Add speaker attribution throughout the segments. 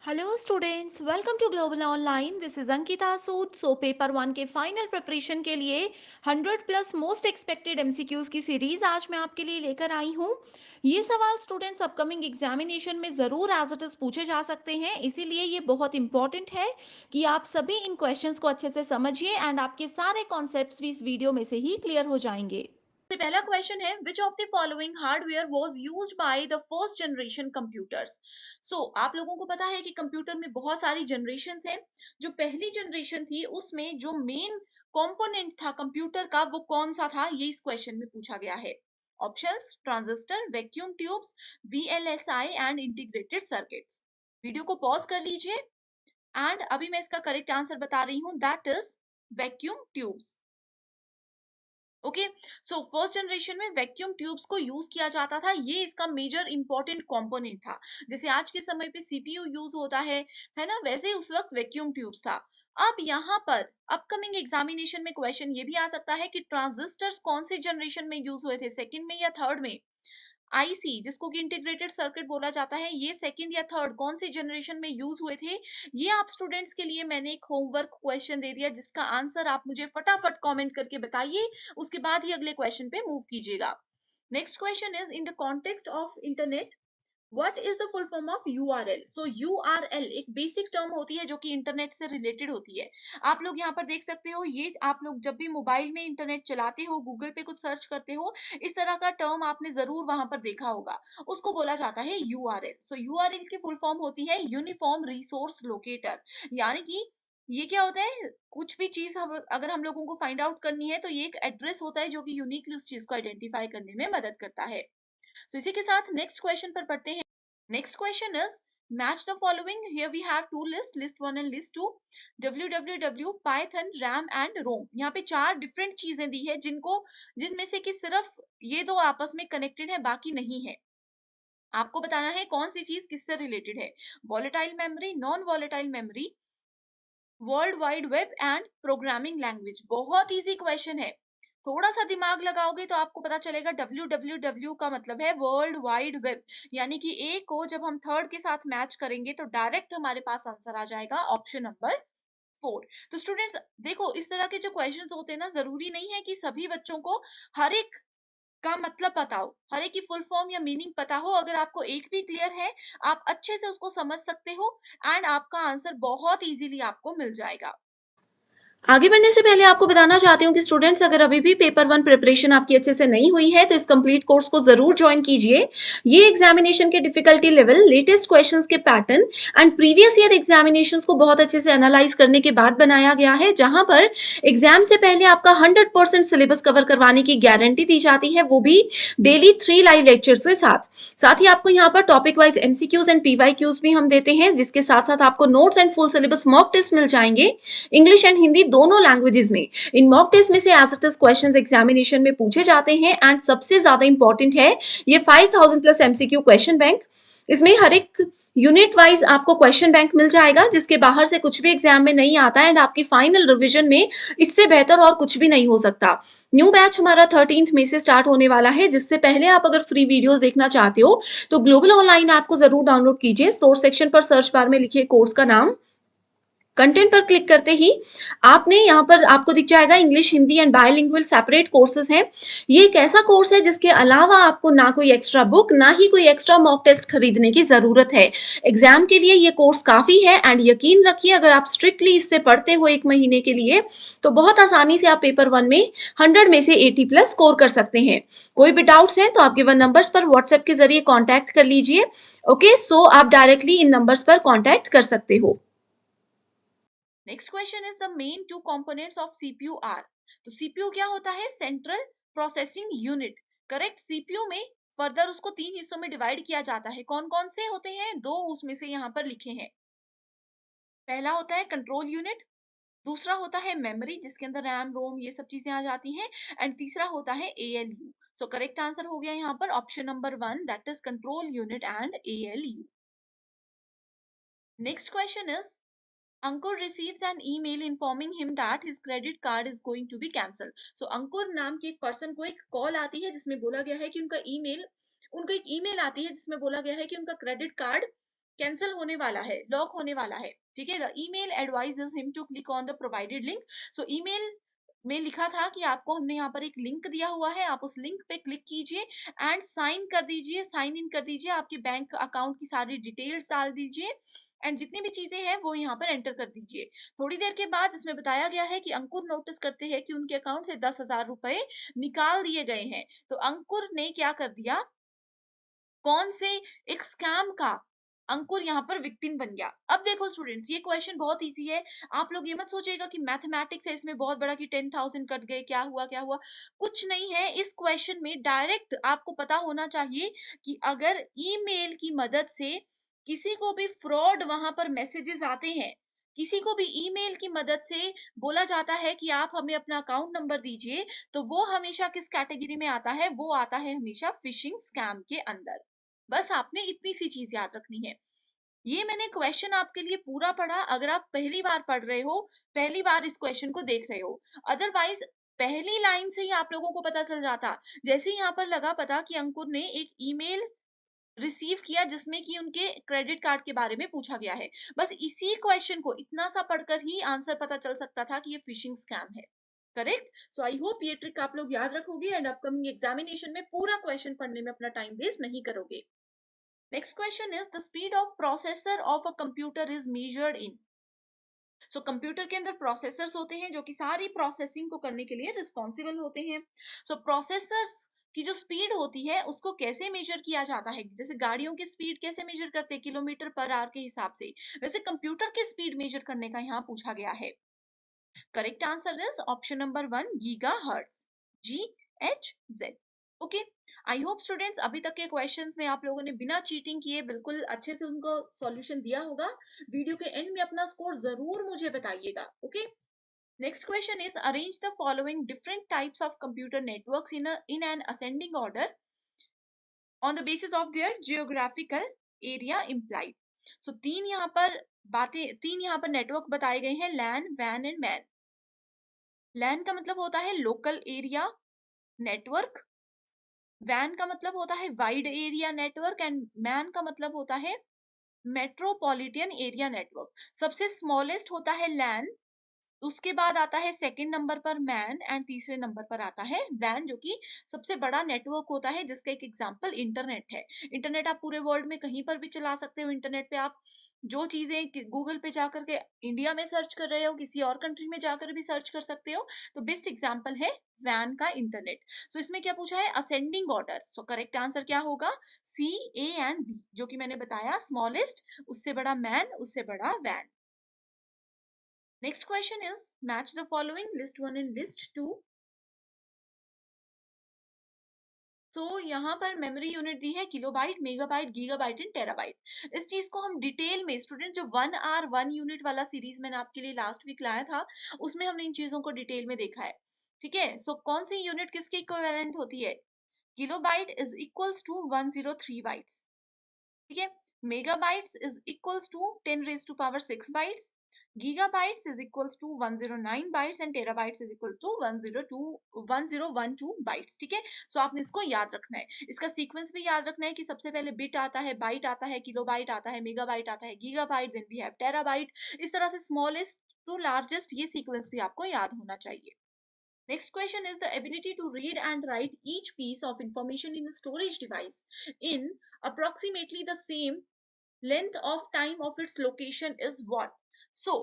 Speaker 1: Hello students, welcome to global online. This is Ankita Sood. Paper 1 के final preparation के लिए 100 plus most expected MCQs की series आज मैं आपके लिए लेकर आई हूँ। ये सवाल स्टूडेंट्स अपकमिंग एग्जामिनेशन में ज़रूर एज इट इज़ पूछे जा सकते हैं, इसीलिए ये बहुत इंपॉर्टेंट है कि आप सभी इन क्वेश्चंस को अच्छे से समझिए एंड आपके सारे कॉन्सेप्ट्स भी इस वीडियो में से ही क्लियर हो जाएंगे। पहला क्वेश्चन है, which of the following hardware was used by the first generation computers. आप लोगों को पता है कि कंप्यूटर में बहुत सारी जनरेशन हैं। जो पहली जनरेशन थी उसमें जो मेन कंपोनेंट था कंप्यूटर का वो कौन सा था, ये इस क्वेश्चन में पूछा गया है। Options: transistor, vacuum tubes, VLSI and integrated circuits. Video को पॉज कर लीजिए एंड अभी मैं इसका करेक्ट आंसर बता रही हूँ, that is vacuum tubes. Okay, so first generation में वैक्यूम ट्यूब्स को यूज किया जाता था, ये इसका मेजर इंपॉर्टेंट कंपोनेंट था। जैसे आज के समय पे सीपीयू यूज होता है ना, वैसे उस वक्त वैक्यूम ट्यूब्स था। अब यहाँ पर अपकमिंग एग्जामिनेशन में क्वेश्चन ये भी आ सकता है कि ट्रांजिस्टर्स कौन से जनरेशन में यूज हुए थे, सेकंड में या थर्ड में। आईसी जिसको कि इंटीग्रेटेड सर्किट बोला जाता है, ये सेकंड या थर्ड कौन सी जनरेशन में यूज हुए थे। ये आप स्टूडेंट्स के लिए मैंने एक होमवर्क क्वेश्चन दे दिया, जिसका आंसर आप मुझे फटाफट कमेंट करके बताइए, उसके बाद ही अगले क्वेश्चन पे मूव कीजिएगा। Next question is, in the context of internet what is the full form of URL. URL एक बेसिक टर्म होती है जो कि इंटरनेट से रिलेटेड होती है। आप लोग यहाँ पर देख सकते हो, ये आप लोग जब भी मोबाइल में इंटरनेट चलाते हो, गूगल पे कुछ सर्च करते हो, इस तरह का टर्म आपने जरूर वहां पर देखा होगा, उसको बोला जाता है यूआरएल। यूआरएल की फुल फॉर्म होती है यूनिफॉर्म रिसोर्स लोकेटर। यानी कि ये क्या होता है, कुछ भी चीज हम अगर हम लोगों को फाइंड आउट करनी है तो ये एक एड्रेस होता है जो कि यूनिकली उस चीज को आइडेंटिफाई करने में मदद करता है। इसी के साथ नेक्स्ट क्वेश्चन पर पढ़ते हैं। Next question is, match the following. Here we have two lists, list 1 and list 2. www, Python, RAM and ROM. यहाँ पे चार डिफरेंट चीजें दी है जिनमें से कि सिर्फ ये दो आपस में कनेक्टेड है, बाकी नहीं है। आपको बताना है कौन सी चीज किससे रिलेटेड है। Volatile memory, non volatile memory, world wide web and programming language. बहुत इजी क्वेश्चन है, थोड़ा सा दिमाग लगाओगे तो आपको पता चलेगा। www का मतलब है वर्ल्ड वाइड वेब, यानी कि ए को जब हम थर्ड के साथ मैच करेंगे तो डायरेक्ट हमारे पास आंसर आ जाएगा ऑप्शन नंबर 4। तो स्टूडेंट्स देखो, इस तरह के जो क्वेश्चंस होते हैं ना, जरूरी नहीं है कि सभी बच्चों को हर एक का मतलब पता हो, हर एक की फुल फॉर्म या मीनिंग पता हो। अगर आपको एक भी क्लियर है, आप अच्छे से उसको समझ सकते हो एंड आपका आंसर बहुत इजीली आपको मिल जाएगा। आगे बढ़ने से पहले आपको बताना चाहती हूँ कि स्टूडेंट्स, अगर अभी भी पेपर 1 प्रिपरेशन आपकी अच्छे से नहीं हुई है तो इस कंप्लीट कोर्स को जरूर ज्वाइन कीजिए। ये एग्जामिनेशन के डिफिकल्टी लेवल, लेटेस्ट क्वेश्चंस के pattern and previous year examinations को बहुत अच्छे से एनालाइज करने के बाद बनाया गया है, जहां पर एग्जाम से पहले आपका 100% सिलेबस कवर करवाने की गारंटी दी जाती है, वो भी डेली 3 लाइव लेक्चर्स के साथ। साथ ही आपको यहाँ पर topic wise MCQs and PYQs भी हम देते हैं, जिसके साथ साथ आपको notes and full syllabus mock test मिल जाएंगे, इंग्लिश एंड हिंदी दोनों लैंग्वेजेस में। इन मॉक टेस्ट में से as it is questions examination में पूछे जाते हैं एंड सबसे ज्यादा इंपॉर्टेंट है ये 5000 प्लस MCQ क्वेश्चन बैंक। इसमें हर एक यूनिट वाइज आपको क्वेश्चन बैंक मिल जाएगा, जिसके बाहर से कुछ भी एग्जाम में नहीं आता है एंड आपकी फाइनल रिवीजन में इससे बेहतर और कुछ भी नहीं हो सकता। न्यू बैच हमारा 13 मई से स्टार्ट होने वाला है, जिससे पहले आप अगर फ्री वीडियोस देखना चाहते हो तो ग्लोबल ऑनलाइन ऐप को जरूर डाउनलोड कीजिए। स्टोर सेक्शन पर सर्च बार में लिखिए कोर्स का नाम, कंटेंट पर क्लिक करते ही आपने यहाँ पर आपको दिख जाएगा English, Hindi and bilingual separate courses हैं। ये एक ऐसा कोर्स है जिसके अलावा आपको ना कोई एक्स्ट्रा बुक, ना ही कोई एक्स्ट्रा मॉक टेस्ट खरीदने की जरूरत है। एग्जाम के लिए ये कोर्स काफी है एंड यकीन रखिए, अगर आप स्ट्रिक्टली इससे पढ़ते हो 1 महीने के लिए तो बहुत आसानी से आप पेपर 1 में 100 में से 80 प्लस स्कोर कर सकते हैं। कोई भी डाउट्स हैं तो आप गिवन नंबर्स पर व्हाट्सएप के जरिए कॉन्टैक्ट कर लीजिए। ओके, सो आप डायरेक्टली इन नंबर्स पर कॉन्टैक्ट कर सकते हो। Next question is, the main two components of CPU are. तो सीपीयू क्या होता है, central processing unit. Correct, CPU में फर्दर उसको 3 हिस्सों में डिवाइड किया जाता है। कौन कौन से होते हैं, 2 उसमें से यहाँ पर लिखे हैं। पहला होता है कंट्रोल यूनिट, दूसरा होता है मेमोरी जिसके अंदर रैम, रोम ये सब चीजें आ जाती हैं, एंड तीसरा होता है ALU। सो करेक्ट आंसर हो गया यहाँ पर option number 1, that is control unit and ALU। Next question is, Ankur receives an email informing him that his credit card is going to be cancelled. अंकुर नाम के एक पर्सन को एक कॉल आती है जिसमें बोला गया है कि उनको एक ईमेल आती है जिसमें बोला गया है कि उनका क्रेडिट कार्ड कैंसिल होने वाला है, लॉक होने वाला है, ठीक है। The email advises him to click on the provided link. So email में लिखा था कि आपको हमने यहाँ पर एक लिंक दिया हुआ है, आप उस लिंक पे क्लिक कीजिए एंड साइन कर दीजिए, साइन इन कर दीजिए, आपके बैंक अकाउंट की सारी डिटेल्स डाल दीजिए एंड जितनी भी चीजें हैं वो यहाँ पर एंटर कर दीजिए। थोड़ी देर के बाद इसमें बताया गया है कि अंकुर नोटिस करते हैं कि उनके अकाउंट से 10,000 रुपए निकाल दिए गए हैं। तो अंकुर ने क्या कर दिया, कौन से एक स्कैम का अंकुर यहाँ पर विक्टिम बन गया। अब देखो स्टूडेंट्स, ये क्वेश्चन बहुत इजी है। आप लोग ये मत सोचिएगा कि मैथमेटिक्स है इसमें बहुत बड़ा कि 10,000 कट गए, क्या हुआ क्या हुआ, कुछ नहीं है। इस क्वेश्चन में डायरेक्ट आपको पता होना चाहिए कि अगर ईमेल की मदद से किसी को भी फ्रॉड वहां पर मैसेजेस आते हैं, किसी को भी ईमेल की मदद से बोला जाता है कि आप हमें अपना अकाउंट नंबर दीजिए, तो वो हमेशा किस कैटेगरी में आता है, वो आता है हमेशा फिशिंग स्कैम के अंदर। बस आपने इतनी सी चीज याद रखनी है। ये मैंने क्वेश्चन आपके लिए पूरा पढ़ा, अगर आप पहली बार पढ़ रहे हो, पहली बार इस क्वेश्चन को देख रहे हो, अदरवाइज पहली लाइन से ही आप लोगों को पता चल जाता। जैसे यहाँ पर लगा पता कि अंकुर ने एक ईमेल रिसीव किया जिसमें कि उनके क्रेडिट कार्ड के बारे में पूछा गया है, बस इसी क्वेश्चन को इतना सा पढ़कर ही आंसर पता चल सकता था कि ये फिशिंग स्कैम है। करेक्ट। सो आई होप ये ट्रिक आप लोग याद रखोगे एंड अपकमिंग एग्जामिनेशन में पूरा क्वेश्चन पढ़ने में अपना टाइम वेस्ट नहीं करोगे। Next question is the speed of processor of a computer is measured in. So computer के अंदर प्रोसेसर्स होते हैं जो कि सारी प्रोसेसिंग को करने के लिए रिस्पॉन्सिबल होते हैं। सो प्रोसेसर्स की जो स्पीड होती है उसको कैसे मेजर किया जाता है, जैसे गाड़ियों की स्पीड कैसे मेजर करते हैं, किलोमीटर पर आवर के हिसाब से, वैसे कंप्यूटर की स्पीड मेजर करने का यहाँ पूछा गया है। Correct answer is option number 1, giga hertz, GHz। Okay, I hope students अभी तक के क्वेश्चंस में आप लोगों ने बिना चीटिंग किए बिल्कुल अच्छे से उनको सॉल्यूशन दिया होगा। वीडियो के एंड में अपना स्कोर जरूर मुझे बताइएगा। Okay, next question is arrange the following different types of computer networks in an ascending order on the basis of their geographical area implied. So तीन यहाँ पर नेटवर्क बताए गए हैं, लैन, वैन एंड मैन। लैन का मतलब होता है लोकल एरिया नेटवर्क, वैन का मतलब होता है wide area network and man का मतलब होता है मेट्रोपॉलिटन एरिया नेटवर्क। सबसे स्मॉलेस्ट होता है लैन, उसके बाद आता है सेकंड नंबर पर मैन एंड तीसरे नंबर पर आता है वैन, जो कि सबसे बड़ा नेटवर्क होता है, जिसका एक एग्जांपल इंटरनेट है। इंटरनेट आप पूरे वर्ल्ड में कहीं पर भी चला सकते हो। इंटरनेट पे आप जो चीजें गूगल पे जाकर के इंडिया में सर्च कर रहे हो, किसी और कंट्री में जाकर भी सर्च कर सकते हो। तो बेस्ट एग्जांपल है वैन का इंटरनेट। सो इसमें क्या पूछा है, असेंडिंग ऑर्डर। सो करेक्ट आंसर क्या होगा, C, A एंड B, जो कि मैंने बताया स्मॉलेस्ट, उससे बड़ा मैन, उससे बड़ा van. Next question is match the following, list 1 and list 2। तो यहाँ पर मेमोरी यूनिट दी है kilobyte, megabyte, gigabyte and terabyte. इस चीज को हम डिटेल में स्टूडेंट, जो 1 आवर 1 यूनिट वाला सीरीज मैंने आपके लिए लास्ट वीक लाया था, उसमें हमने इन चीजों को डिटेल में देखा है। ठीक है, सो कौन सी यूनिट किसके इक्विवेलेंट होती है, kilobyte is equals to 103 bytes. ठीक है, megabytes is equals to 10⁶ bytes, gigabytes is equals to 109 bytes and terabytes is equals to 1012 bytes। ठीक है, सो आपने इसको याद रखना है, इसका सीक्वेंस भी याद रखना है कि सबसे पहले बिट आता है, बाइट आता है, किलोबाइट आता है, मेगाबाइट आता है, gigabyte, then we have terabyte. इस तरह से स्मॉलेस्ट टू लार्जेस्ट ये सीक्वेंस भी आपको याद होना चाहिए। Next question is the ability to read and write each piece of information in a storage device in approximately the same length of time of its location is what? So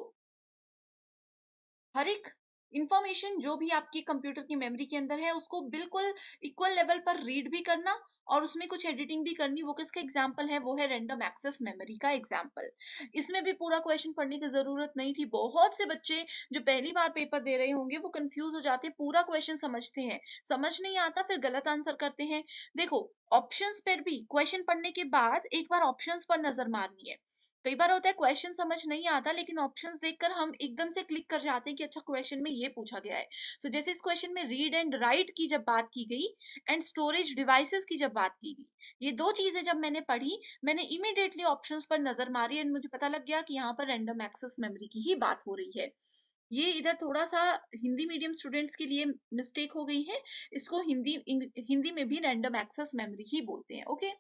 Speaker 1: हर एक information जो भी आपकी computer की memory के अंदर है उसको बिल्कुल इक्वल लेवल पर रीड भी करना और उसमें कुछ एडिटिंग भी करनी, वो किसका एग्जांपल है, वो है रैंडम एक्सेस मेमोरी का एग्जांपल। इसमें भी पूरा क्वेश्चन पढ़ने की जरूरत नहीं थी। बहुत से बच्चे जो पहली बार पेपर दे रहे होंगे वो कंफ्यूज हो जाते हैं, पूरा क्वेश्चन समझते हैं, समझ नहीं आता फिर गलत आंसर करते हैं। देखो, ऑप्शंस पर भी क्वेश्चन पढ़ने के बाद एक बार ऑप्शंस पर नजर मारनी है। कई बार होता है क्वेश्चन समझ नहीं आता लेकिन ऑप्शंस देखकर हम एकदम से क्लिक कर जाते हैं कि अच्छा क्वेश्चन में ये पूछा गया है। सो जैसे इस क्वेश्चन में रीड एंड राइट की जब बात की गई एंड स्टोरेज डिवाइसेस की जब बात की गई, ये दो चीजें जब मैंने पढ़ी, मैंने इमीडिएटली ऑप्शंस पर नजर मारी एंड मुझे पता लग गया कि यहाँ पर रैंडम एक्सेस मेमोरी की ही बात हो रही है। ये इधर थोड़ा सा हिंदी मीडियम स्टूडेंट्स के लिए मिस्टेक हो गई है, इसको हिंदी में भी रैंडम एक्सेस मेमोरी ही बोलते हैं। Okay,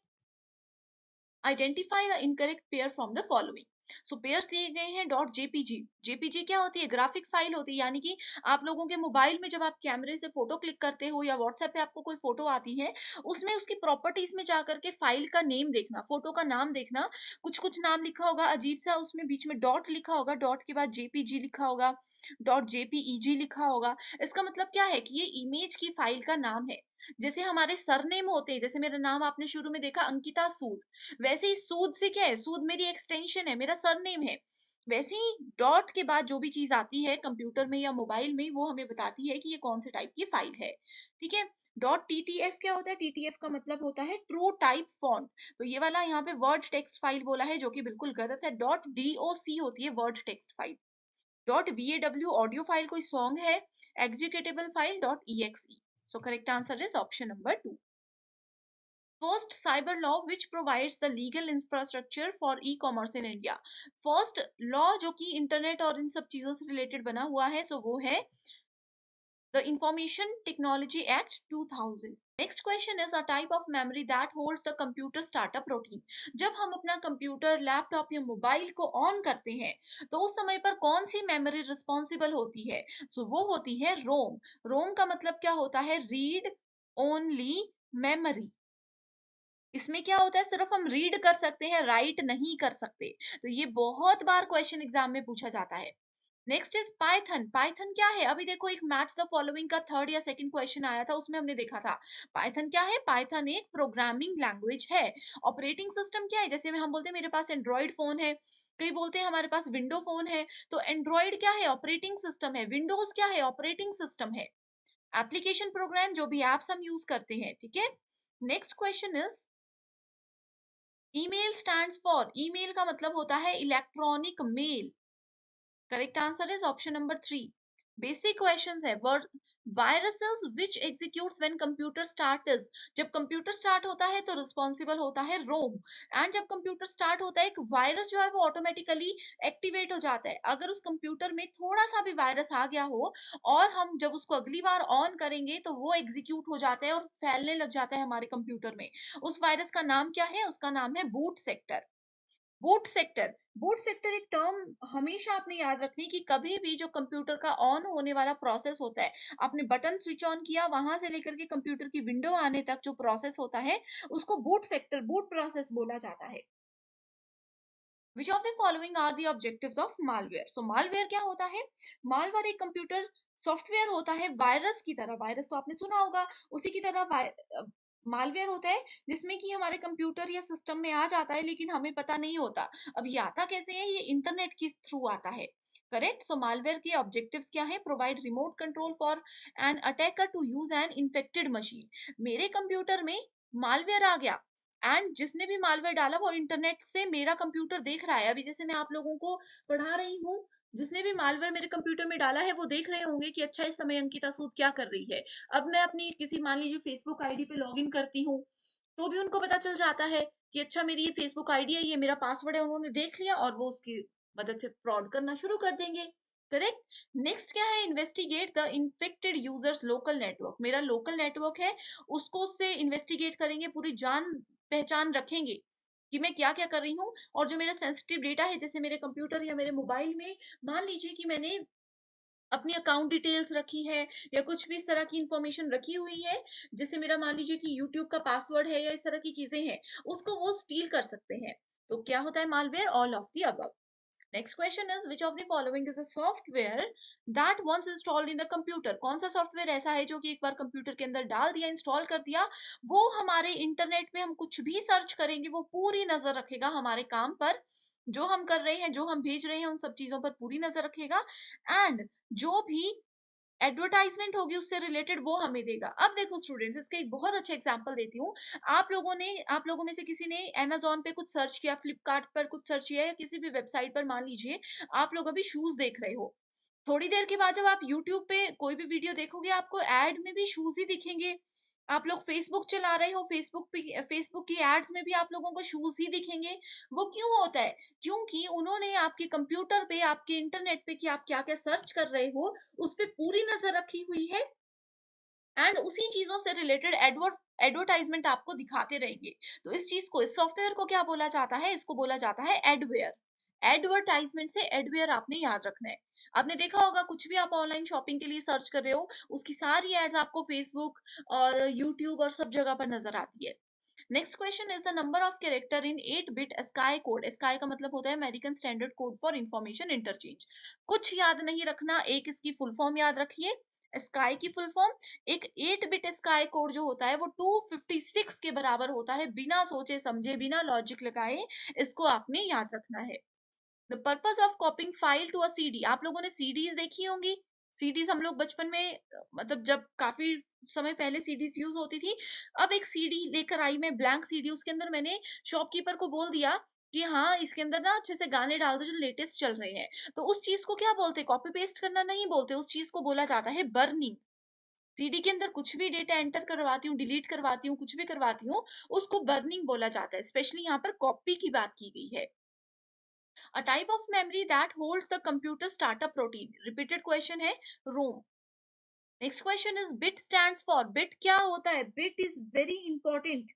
Speaker 1: identify the incorrect pair from the following. So pairs दिए गए हैं डॉट जेपीजी। जेपीजी क्या होती है? ग्राफिक फाइल होती है, यानी कि आप लोगों के मोबाइल में जब आप कैमरे से फोटो क्लिक करते हो या व्हाट्सएप पे आपको कोई फोटो आती है, उसमें उसकी प्रॉपर्टीज में जाकर के फाइल का नेम देखना, फोटो का नाम देखना। कुछ कुछ नाम लिखा होगा अजीब सा, उसमें बीच में डॉट लिखा होगा, डॉट के बाद जेपीजी लिखा होगा, डॉट जेपीईजी लिखा होगा। इसका मतलब क्या है कि ये इमेज की फाइल का नाम है। जैसे हमारे सरनेम होते हैं, जैसे मेरा नाम आपने शुरू में देखा अंकिता सूद, वैसे ही सूद से क्या है? सूद मेरी एक्सटेंशन है, मेरा सरनेम है। वैसे ही डॉट के बाद जो भी चीज आती है कंप्यूटर में या मोबाइल में, वो हमें बताती है कि ये कौन से टाइप की फाइल है। ठीक है। डॉट टीटीएफ क्या होता है? टीटीएफ का मतलब होता है ट्रू टाइप फॉन्ट। तो ये वाला यहाँ पे वर्ड टेक्स्ट फाइल बोला है, जो कि बिल्कुल गलत है। डॉट डीओसी होती है word text file. Dot VAW audio file कोई सॉन्ग है। Executable file dot EXE. So correct answer is option number 2। First cyber law which provides the legal infrastructure for e-commerce in India। First law जो कि internet और इन सब चीजों से related बना हुआ है, सो वो है the information technology act 2000। Next question is a type of memory that holds the computer startup routine. जब हम अपना कंप्यूटर, लैपटॉप या मोबाइल को ऑन करते हैं, तो उस समय पर कौन सी मेमोरी रिस्पॉन्सिबल होती है? सो वो होती है रोम। रोम का मतलब क्या होता है? Read only memory. इसमें क्या होता है? सिर्फ हम रीड कर सकते हैं, राइट नहीं कर सकते। तो ये बहुत बार क्वेश्चन एग्जाम में पूछा जाता है। Next is Python. पाइथन क्या है? अभी देखो, एक मैच द फॉलोइंग का थर्ड या सेकंड क्वेश्चन आया था, उसमें हमने देखा था पाइथन क्या है। पाइथन एक प्रोग्रामिंग लैंग्वेज है। ऑपरेटिंग सिस्टम क्या है? जैसे में हम बोलते हैं मेरे पास एंड्रॉइड फोन है, कई बोलते हैं हमारे पास विंडो फोन है। तो एंड्रॉइड क्या है? ऑपरेटिंग सिस्टम है। विंडोज क्या है? ऑपरेटिंग सिस्टम है। एप्लीकेशन प्रोग्राम जो भी एप्स हम यूज करते हैं। ठीक है। Next question is email stands for. Email का मतलब होता है electronic mail. Correct answer is option number 3। Basic questions है। Viruses which executes when computer start is. जब कंप्यूटर स्टार्ट होता है तो रिस्पॉन्सिबल होता है रोम। एंड जब कंप्यूटर स्टार्ट होता है, एक वायरस जो है वो ऑटोमेटिकली एक्टिवेट हो जाता है। अगर उस कंप्यूटर में थोड़ा सा भी वायरस आ गया हो और हम जब उसको अगली बार ऑन करेंगे, तो वो एग्जीक्यूट हो जाता है और फैलने लग जाता है हमारे कंप्यूटर में। उस वायरस का नाम क्या है? उसका नाम है boot sector. Boot sector. Boot sector एक टर्म हमेशा आपने याद रखनी कि कभी भी जो कंप्यूटर का ऑन होने वाला प्रोसेस होता है, आपने बटन स्विच ऑन किया, वहां से लेकर के कंप्यूटर की विंडो आने तक जो प्रोसेस होता है, उसको बूट सेक्टर, बूट प्रोसेस बोला जाता है। Which of the following are the objectives of malware. So malware क्या होता है? मालवेयर एक कंप्यूटर सॉफ्टवेयर होता है वायरस की तरह। वायरस तो आपने सुना होगा, उसी की तरह मालवेयर होता है, जिसमें कि हमारे कंप्यूटर या सिस्टम में आ जाता है, लेकिन हमें पता नहीं होता। अब ये आता कैसे है? ये इंटरनेट के थ्रू आता है। करेक्ट। सो मालवेयर के ऑब्जेक्टिव्स क्या है? Provide remote control for an attacker to use an infected machine. मेरे कंप्यूटर में मालवेयर आ गया, एंड जिसने भी मालवेयर डाला वो इंटरनेट से मेरा कंप्यूटर देख रहा है। अभी जैसे मैं आप लोगों को पढ़ा रही हूँ, जिसने भी मालवेयर मेरे कंप्यूटर में डाला है, वो देख रहे होंगे कि अच्छा इस समय अंकिता सूद क्या कर रही है। अब मैं अपनी किसी, मान लीजिए, फेसबुक आईडी पे लॉगिन करती हूँ, तो भी उनको पता चल जाता है कि अच्छा मेरी ये फेसबुक आईडी है, ये मेरा पासवर्ड है, उन्होंने देख लिया और वो उसकी मदद से फ्रॉड करना शुरू कर देंगे। करेक्ट। नेक्स्ट क्या है? Investigate the infected users local network. मेरा लोकल नेटवर्क है, उसको उससे इन्वेस्टिगेट करेंगे, पूरी जान पहचान रखेंगे कि मैं क्या क्या कर रही हूँ। और जो मेरा सेंसिटिव डेटा है, जैसे मेरे कंप्यूटर या मेरे मोबाइल में, मान लीजिए कि मैंने अपनी अकाउंट डिटेल्स रखी है या कुछ भी इस तरह की इंफॉर्मेशन रखी हुई है, जैसे मेरा मान लीजिए कि यूट्यूब का पासवर्ड है या इस तरह की चीजें हैं, उसको वो स्टील कर सकते हैं। तो क्या होता है? Malware. All of the above. Next question is which of the following is a software that once installed in the computer. कौन सा सॉफ्टवेयर ऐसा है जो कि एक बार कंप्यूटर के अंदर डाल दिया, इंस्टॉल कर दिया, वो हमारे इंटरनेट पे हम कुछ भी सर्च करेंगे, वो पूरी नजर रखेगा हमारे काम पर, जो हम कर रहे हैं, जो हम भेज रहे हैं, उन सब चीजों पर पूरी नजर रखेगा। एंड जो भी एडवर्टाइजमेंट होगी उससे रिलेटेड, वो हमें देगा। अब देखो स्टूडेंट्स, इसका एक बहुत अच्छा एग्जांपल देती हूँ। आप लोगों में से किसी ने अमेजोन पे कुछ सर्च किया, फ्लिपकार्ट पर कुछ सर्च किया, या किसी भी वेबसाइट पर, मान लीजिए आप लोग अभी शूज देख रहे हो, थोड़ी देर के बाद जब आप यूट्यूब पे कोई भी वीडियो देखोगे, आपको एड में भी शूज ही दिखेंगे। आप लोग फेसबुक चला रहे हो, फेसबुक की एड्स में भी आप लोगों को शूज ही दिखेंगे। वो क्यों होता है? क्योंकि उन्होंने आपके कंप्यूटर पे, आपके इंटरनेट पे, कि आप क्या क्या सर्च कर रहे हो, उस पे पूरी नजर रखी हुई है।
Speaker 2: एंड उसी चीजों से रिलेटेड एडवर्टाइजमेंट आपको दिखाते रहेंगे। तो इस चीज को, इस सॉफ्टवेयर को क्या बोला जाता है? इसको बोला जाता है एडवेयर। एडवर्टाइजमेंट से एडवेयर आपने याद रखना है। आपने देखा होगा कुछ भी आप ऑनलाइन शॉपिंग के लिए सर्च कर रहे हो, उसकी सारी एड्स आपको फेसबुक और यूट्यूब और सब जगह पर नजर आती है। Next question is the number of character in 8 bit sky code. Sky का मतलब होता है American standard code for information interchange. कुछ याद नहीं रखना, एक इसकी फुल फॉर्म याद रखिए। स्काई की फुल फॉर्म, एक 8 बिट स्काई कोड जो होता है वो 256 के बराबर होता है। बिना सोचे समझे, बिना लॉजिक लगाए इसको आपने याद रखना है। The purpose of copying file to a CD. आप लोगों ने सीडीज देखी होंगी। सीडीज हम लोग बचपन में मतलब जब काफी समय पहले सीडीज यूज होती थी। अब एक सीडी लेकर आई मैं, ब्लैंक सीडी, उसके अंदर मैंने शॉपकीपर को बोल दिया कि हाँ इसके अंदर ना अच्छे से गाने डाल दो जो लेटेस्ट चल रहे हैं। तो उस चीज को क्या बोलते हैं? कॉपी पेस्ट करना नहीं बोलते, उस चीज को बोला जाता है बर्निंग। सीडी के अंदर कुछ भी डेटा एंटर करवाती हूँ, डिलीट करवाती हूँ, कुछ भी करवाती हूँ, उसको बर्निंग बोला जाता है। स्पेशली यहाँ पर कॉपी की बात की गई है। A type of memory that holds the computer startup routine. Repeated question है ROM. Next question is bit stands for. Bit क्या होता है? Bit is very important.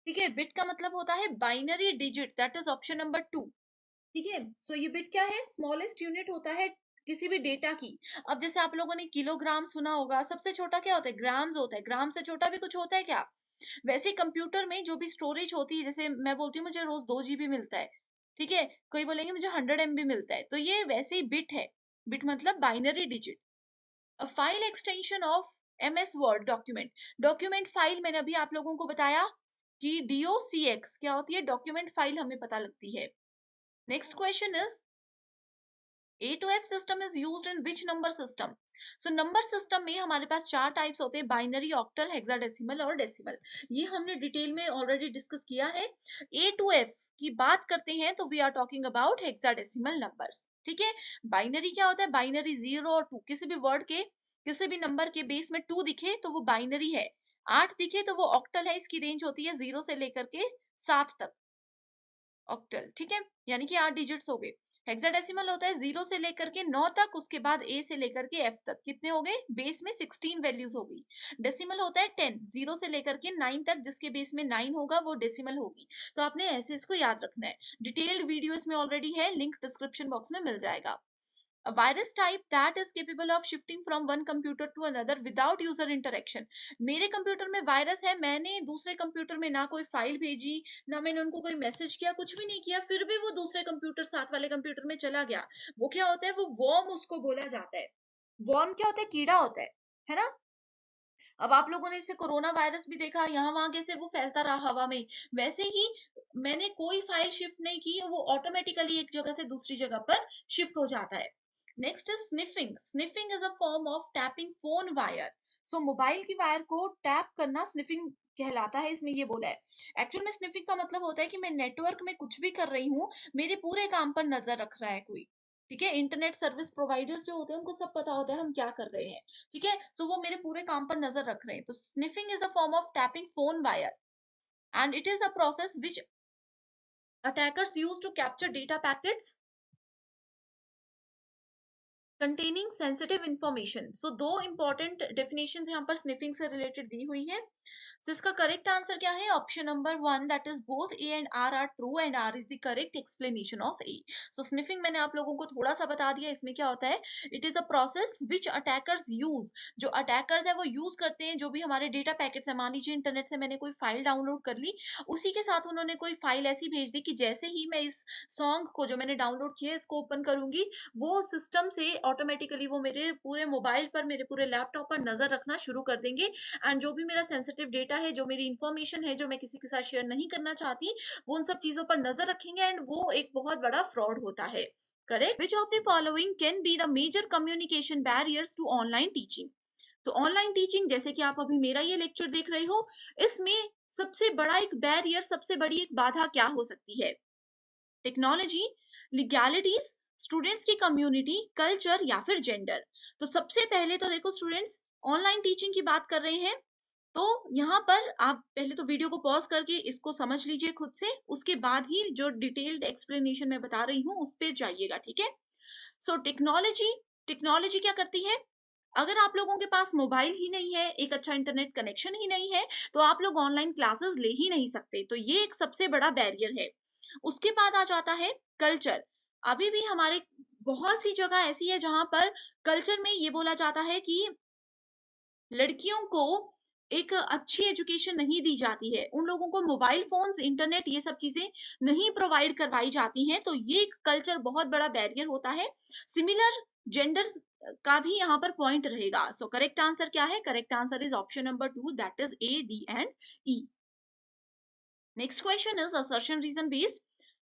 Speaker 2: ठीक है, bit का मतलब होता है binary digit. That is option number 2. ठीक है, सो ये बिट क्या है? स्मॉलेस्ट यूनिट होता है किसी भी डेटा की। अब जैसे आप लोगों ने किलोग्राम सुना होगा, सबसे छोटा क्या होता है? ग्राम्स होता है। ग्राम से छोटा भी कुछ होता है क्या? वैसे कंप्यूटर में जो भी स्टोरेज होती है, जैसे मैं बोलती हूँ मुझे रोज 2 GB मिलता है, ठीक है, कोई बोलेंगे मुझे 100 MB मिलता है, तो ये वैसे ही बिट है। बिट मतलब binary digit. A file extension of MS word document. Document file मैंने अभी आप लोगों को बताया कि DOCX क्या होती है? डॉक्यूमेंट फाइल हमें पता लगती है। Next question is A to F system is used in which number system? So number system में हमारे पास 4 टाइप्स होते हैं, बाइनरी, ऑक्टल, हेक्साडेसिमल और डेसिमल। ये हमने डिटेल में ऑलरेडी डिस्कस किया है। A to F की बात करते हैं तो we are talking about hexadecimal numbers. ठीक है, बाइनरी क्या होता है? बाइनरी 0 और 2, किसी भी वर्ड के, किसी भी नंबर के बेस में 2 दिखे तो वो बाइनरी है, 8 दिखे तो वो ऑक्टल है। इसकी रेंज होती है 0 से लेकर के 7 तक, ऑक्टल। ठीक है, यानी कि 8 डिजिट्स हो गए। हेक्साडेसिमल होता है 0 से लेकर के 9 तक, उसके बाद ए से लेकर के एफ तक। कितने हो गए? बेस में 16 वैल्यूज हो गई। डेसिमल होता है 10, 0 से लेकर के 9 तक, जिसके बेस में 9 होगा वो डेसिमल होगी। तो आपने ऐसे इसको याद रखना है। डिटेल्ड वीडियो इसमें ऑलरेडी है, लिंक डिस्क्रिप्शन बॉक्स में मिल जाएगा। A virus type that is capable of shifting from one computer to another without user interaction. मेरे कंप्यूटर में वायरस है, मैंने दूसरे कंप्यूटर में ना कोई फाइल भेजी, ना मैंने उनको कोई मैसेज किया, कुछ भी नहीं किया, फिर भी वो दूसरे कंप्यूटर, साथ वाले कंप्यूटर में चला गया। वो क्या होता है? वो वॉर्म उसको बोला जाता है। वॉर्म क्या होता है? कीड़ा होता है ना? अब आप लोगों ने इसे कोरोना वायरस भी देखा, यहाँ वहां कैसे वो फैलता रहा हवा में। वैसे ही मैंने कोई फाइल शिफ्ट नहीं की, वो ऑटोमेटिकली एक जगह से दूसरी जगह पर शिफ्ट हो जाता है। Next is sniffing. Sniffing is a form of tapping phone wire. So mobile की वायर को टैप करना स्निफिंग कहलाता है। इसमें ये बोला है, एक्चुअल में स्निफिंग का मतलब होता है कि मैं नेटवर्क में कुछ भी कर रही हूँ, मेरे पूरे काम पर नजर रख रहा है कोई। ठीक है, इंटरनेट सर्विस प्रोवाइडर्स जो होते हैं उनको सब पता होता है हम क्या कर रहे हैं। ठीक है, सो वो मेरे पूरे काम पर नजर रख रहे हैं। तो sniffing is a form of tapping phone wire and it is a process which attackers use to capture data packets containing sensitive information. So दो इंपॉर्टेंट डेफिनेशन यहाँ पर स्निफिंग से रिलेटेड दी हुई है। सो इसका करेक्ट आंसर क्या है? Option number 1, that is both A and R are true and R is the correct explanation of A. So sniffing मैंने आप लोगों को थोड़ा सा बता दिया। इसमें क्या होता है? It is a process which attackers use, जो अटैकर्स है वो यूज करते हैं जो भी हमारे डेटा पैकेट्स है। मान लीजिए इंटरनेट से मैंने कोई फाइल डाउनलोड कर ली, उसी के साथ उन्होंने कोई फाइल ऐसी भेज दी कि जैसे ही मैं इस सॉन्ग को जो मैंने डाउनलोड किया इसको ओपन करूंगी, वो सिस्टम से ऑटोमेटिकली वो मेरे पूरे मोबाइल पर, मेरे पूरे लैपटॉप पर नजर रखना शुरू कर देंगे। एंड जो भी मेरा सेंसिटिव डेटा है, जो मेरी इंफॉर्मेशन है, जो मैं किसी के साथ शेयर नहीं करना चाहती, वो उन सब चीजों पर नजर रखेंगे एंड वो एक बहुत बड़ा फ्रॉड होता है। Correct. Which of the following can be the major communication barriers to online teaching? तो ऑनलाइन टीचिंग, जैसे कि आप अभी मेरा ये लेक्चर देख रहे हो, इसमें सबसे बड़ा एक बैरियर, सबसे बड़ी एक बाधा क्या हो सकती है? टेक्नोलॉजी, लीगैलिटीज, स्टूडेंट्स की कम्युनिटी, कल्चर या फिर जेंडर। तो सबसे पहले तो देखो स्टूडेंट्स, ऑनलाइन टीचिंग की बात कर रहे हैं, तो यहाँ पर आप पहले तो वीडियो को पॉज करके इसको समझ लीजिए खुद से, उसके बाद ही जो डिटेल्ड एक्सप्लेनेशन मैं बता रही हूँ उस पर जाइएगा। ठीक है, सो टेक्नोलॉजी, टेक्नोलॉजी क्या करती है? अगर आप लोगों के पास मोबाइल ही नहीं है, एक अच्छा इंटरनेट कनेक्शन ही नहीं है, तो आप लोग ऑनलाइन क्लासेस ले ही नहीं सकते। तो ये एक सबसे बड़ा बैरियर है। उसके बाद आ जाता है कल्चर। अभी भी हमारे बहुत सी जगह ऐसी है जहाँ पर कल्चर में ये बोला जाता है कि लड़कियों को एक अच्छी एजुकेशन नहीं दी जाती है। उन लोगों को मोबाइल फ़ोन्स, इंटरनेट ये सब चीज़ें नहीं प्रोवाइड करवाई जाती हैं, तो ये एक कल्चर बहुत बड़ा बैरियर होता है। सिमिलर जेंडर्स का भी यहाँ पर पॉइंट रहेगा। सो करेक्ट आंसर क्या है? Correct answer is option number 2 that is a, D and E. Next question is assertion reason based.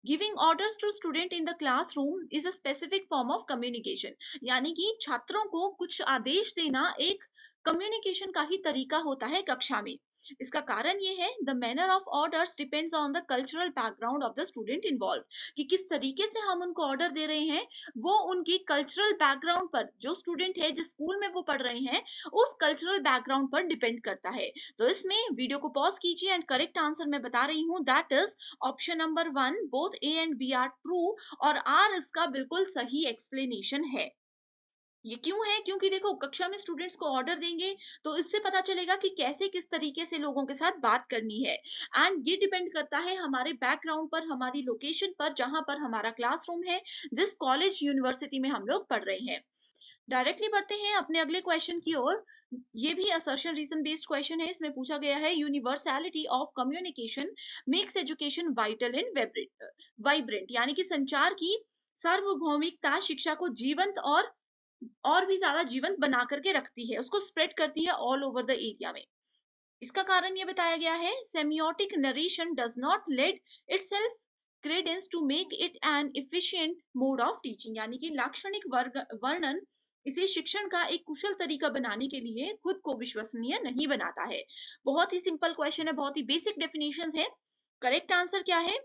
Speaker 2: Giving orders to student in the classroom is a specific form of communication. यानी कि छात्रों को कुछ आदेश देना एक communication का ही तरीका होता है कक्षा में। इसका कारण ये है the manner of orders depends on the cultural background of the student involve, कि किस तरीके से हम उनको ऑर्डर दे रहे हैं वो उनकी कल्चरल बैकग्राउंड पर, जो स्टूडेंट है जिस स्कूल में वो पढ़ रहे हैं उस कल्चरल बैकग्राउंड पर डिपेंड करता है। तो इसमें वीडियो को पॉज कीजिए एंड करेक्ट आंसर मैं बता रही हूँ that is option number 1 both A and B are true, और आर इसका बिल्कुल सही एक्सप्लेनेशन है। ये क्यों है? क्योंकि देखो कक्षा में स्टूडेंट्स को ऑर्डर देंगे तो इससे पता चलेगा कि कैसे किस तरीके से लोगों के साथ बात करनी है, एंड ये डिपेंड करता है हमारे बैकग्राउंड पर, हमारी लोकेशन पर, जहां पर हमारा क्लासरूम है, जिस कॉलेज यूनिवर्सिटी में हम लोग पढ़ रहे हैं। डायरेक्टली बढ़ते हैं अपने अगले क्वेश्चन की ओर। ये भी असर्शन रीजन बेस्ड क्वेश्चन है। इसमें पूछा गया है universality of communication makes education vital and vibrant, यानी कि संचार की सार्वभौमिकता शिक्षा को जीवंत और भी ज्यादा जीवंत बना करके रखती है, उसको स्प्रेड करती है ऑल ओवर द एरिया में। इसका कारण ये बताया गया है semiotic narration does not lead itself credence to make it an efficient mode of teaching, यानी कि लाक्षणिक वर्णन इसे शिक्षण का एक कुशल तरीका बनाने के लिए खुद को विश्वसनीय नहीं बनाता है। बहुत ही सिंपल क्वेश्चन है, बहुत ही बेसिक डेफिनेशंस है। करेक्ट आंसर क्या है?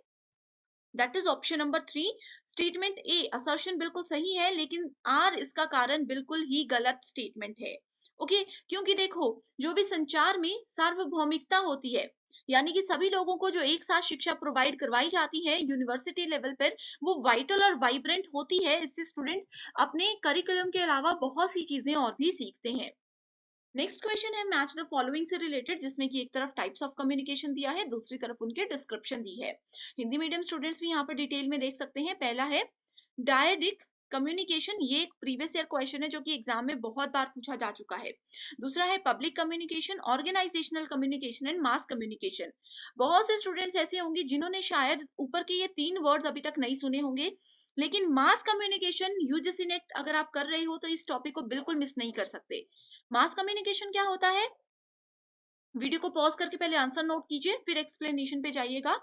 Speaker 2: That is option number 3। Statement A assertion बिल्कुल सही है, लेकिन आर इसका कारण बिल्कुल ही गलत स्टेटमेंट है। ओके क्योंकि देखो जो भी संचार में सार्वभौमिकता होती है, यानी कि सभी लोगों को जो एक साथ शिक्षा प्रोवाइड करवाई जाती है यूनिवर्सिटी लेवल पर, वो वाइटल और वाइब्रेंट होती है। इससे स्टूडेंट अपने करिकुलम के अलावा बहुत सी चीजें और भी सीखते हैं। नेक्स्ट क्वेश्चन है मैच द फॉलोइंग से रिलेटेड, जिसमें कि एक तरफ टाइप्स ऑफ कम्युनिकेशन दिया है, दूसरी तरफ उनके डिस्क्रिप्शन दी है। हिंदी मीडियम स्टूडेंट्स भी यहाँ पर डिटेल में देख सकते हैं। पहला है डायडिक कम्युनिकेशन, ये एक प्रीवियस ईयर क्वेश्चन है जो कि एग्जाम में बहुत बार पूछा जा चुका है। दूसरा है public communication, organisational communication and mass communication. बहुत से स्टूडेंट्स ऐसे होंगे जिन्होंने शायद ऊपर के ये 3 वर्ड्स अभी तक नहीं सुने होंगे, लेकिन मास कम्युनिकेशन यूजीसी नेट अगर आप कर रहे हो तो इस टॉपिक को बिल्कुल मिस नहीं कर सकते। मास कम्युनिकेशन क्या होता है? वीडियो को पॉज करके पहले आंसर नोट कीजिए, फिर एक्सप्लेनेशन पे जाइएगा।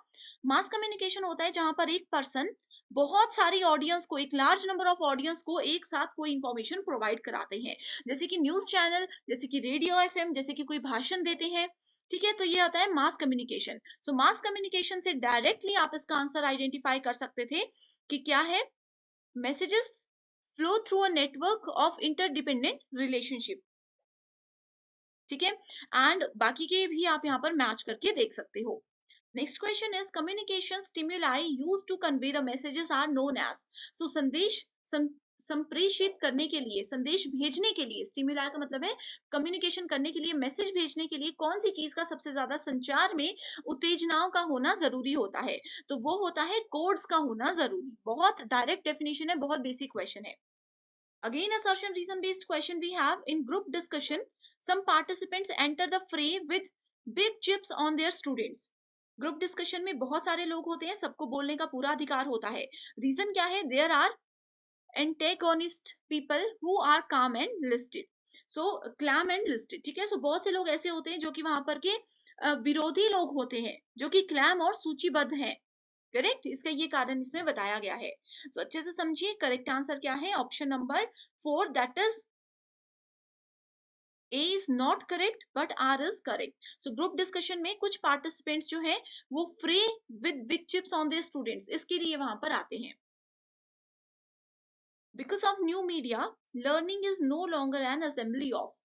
Speaker 2: मास कम्युनिकेशन होता है जहां पर एक पर्सन बहुत सारी ऑडियंस को, एक लार्ज नंबर ऑफ ऑडियंस को एक साथ कोई इंफॉर्मेशन प्रोवाइड कराते हैं, जैसे कि न्यूज चैनल, जैसे कि रेडियो एफएम, जैसे कि कोई भाषण देते हैं। ठीक है, तो ये आता है मास कम्युनिकेशन। सो मास कम्युनिकेशन से डायरेक्टली आप इसका आंसर आइडेंटिफाई कर सकते थे कि क्या है। Messages flow through a network of interdependent relationship. ठीक है, एंड बाकी के भी आप यहाँ पर मैच करके देख सकते हो। Next question is communication stimuli used to convey the messages are known as. So संदेश संप्रेषित करने के लिए, संदेश भेजने के लिए, स्टिमुलाई का मतलब है कम्युनिकेशन करने के लिए, मैसेज भेजने के लिए कौन सी चीज का सबसे ज्यादा संचार में उत्तेजनाओं का होना जरूरी होता है? तो वो होता है कोड्स का होना जरूरी। बहुत डायरेक्ट डेफिनेशन है, बहुत बेसिक क्वेश्चन है। Again, assertion reason based question we have in group discussion. Some participants enter the fray with big chips on their students. Group discussion में बहुत सारे लोग होते हैं, सबको बोलने का पूरा अधिकार होता है। रीजन क्या है? There are antagonist people who are calm and listed. So calm and listed, ठीक है। सो बहुत से लोग ऐसे होते हैं जो कि वहां पर के विरोधी लोग होते हैं, जो कि क्लैम और सूचीबद्ध हैं। करेक्ट, इसका ये कारण इसमें बताया गया है। सो अच्छे से समझिए, करेक्ट आंसर क्या है? Option number 4 that is A is not correct but R is correct. So group discussion में कुछ पार्टिसिपेंट्स जो है वो free with big chips on their students, इसके लिए वहां पर आते हैं। Because of new media learning is no longer an assembly of.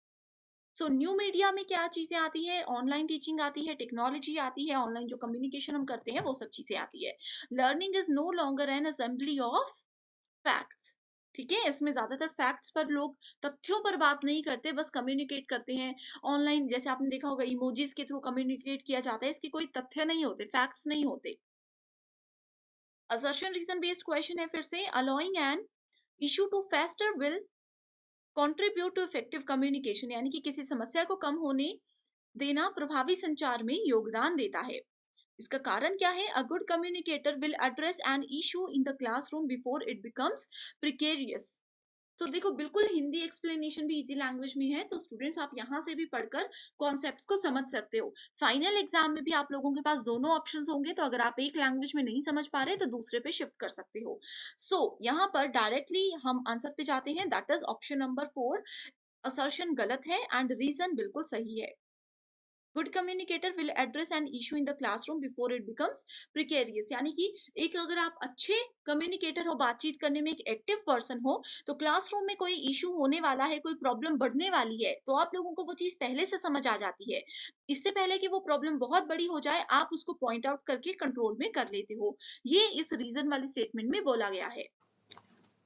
Speaker 2: So new media में क्या चीजें आती है? ऑनलाइन टीचिंग आती है, टेक्नोलॉजी आती है, ऑनलाइन जो कम्युनिकेशन हम करते हैं वो सब चीजें आती है। Learning is no longer an assembly of facts. ठीक है? इसमें ज़्यादातर फैक्ट्स पर लोग तथ्यों पर बात नहीं करते, बस कम्युनिकेट करते हैं। ऑनलाइन जैसे आपने देखा होगा इमोजीज़ के थ्रू कम्युनिकेट किया जाता है, इसके कोई तथ्य नहीं होते, फैक्ट्स नहीं होते। असर्शन रीज़न बेस्ड क्वेश्चन है फिर से, allowing an issue to fester will contribute to effective communication, यानी कि किसी समस्या को कम होने देना प्रभावी संचार में योगदान देता है। इसका कारण क्या है? A good communicator will address an issue in the classroom before it becomes precarious. तो देखो बिल्कुल हिंदी एक्सप्लेनेशन भी इजी लैंग्वेज में है, तो स्टूडेंट्स आप यहाँ से भी पढ़कर कॉन्सेप्ट्स को समझ सकते हो। फाइनल एग्जाम में भी आप लोगों के पास दोनों ऑप्शंस होंगे, तो अगर आप एक लैंग्वेज में नहीं समझ पा रहे तो दूसरे पे शिफ्ट कर सकते हो। यहाँ पर डायरेक्टली हम आंसर पे जाते हैं, that is option number 4। Assertion गलत है एंड रीजन बिल्कुल सही है। Good communicator will address an issue in the classroom before it becomes precarious, यानी कि एक अगर आप अच्छे कम्युनिकेटर हो, बातचीत करने में एक एक्टिव पर्सन हो, तो क्लासरूम में कोई इशू होने वाला है, कोई प्रॉब्लम बढ़ने वाली है, तो आप लोगों को वो चीज पहले से समझ आ जाती है। इससे पहले कि वो प्रॉब्लम बहुत बड़ी हो जाए, आप उसको पॉइंट आउट करके कंट्रोल में कर लेते हो। ये इस रीजन वाली स्टेटमेंट में बोला गया है।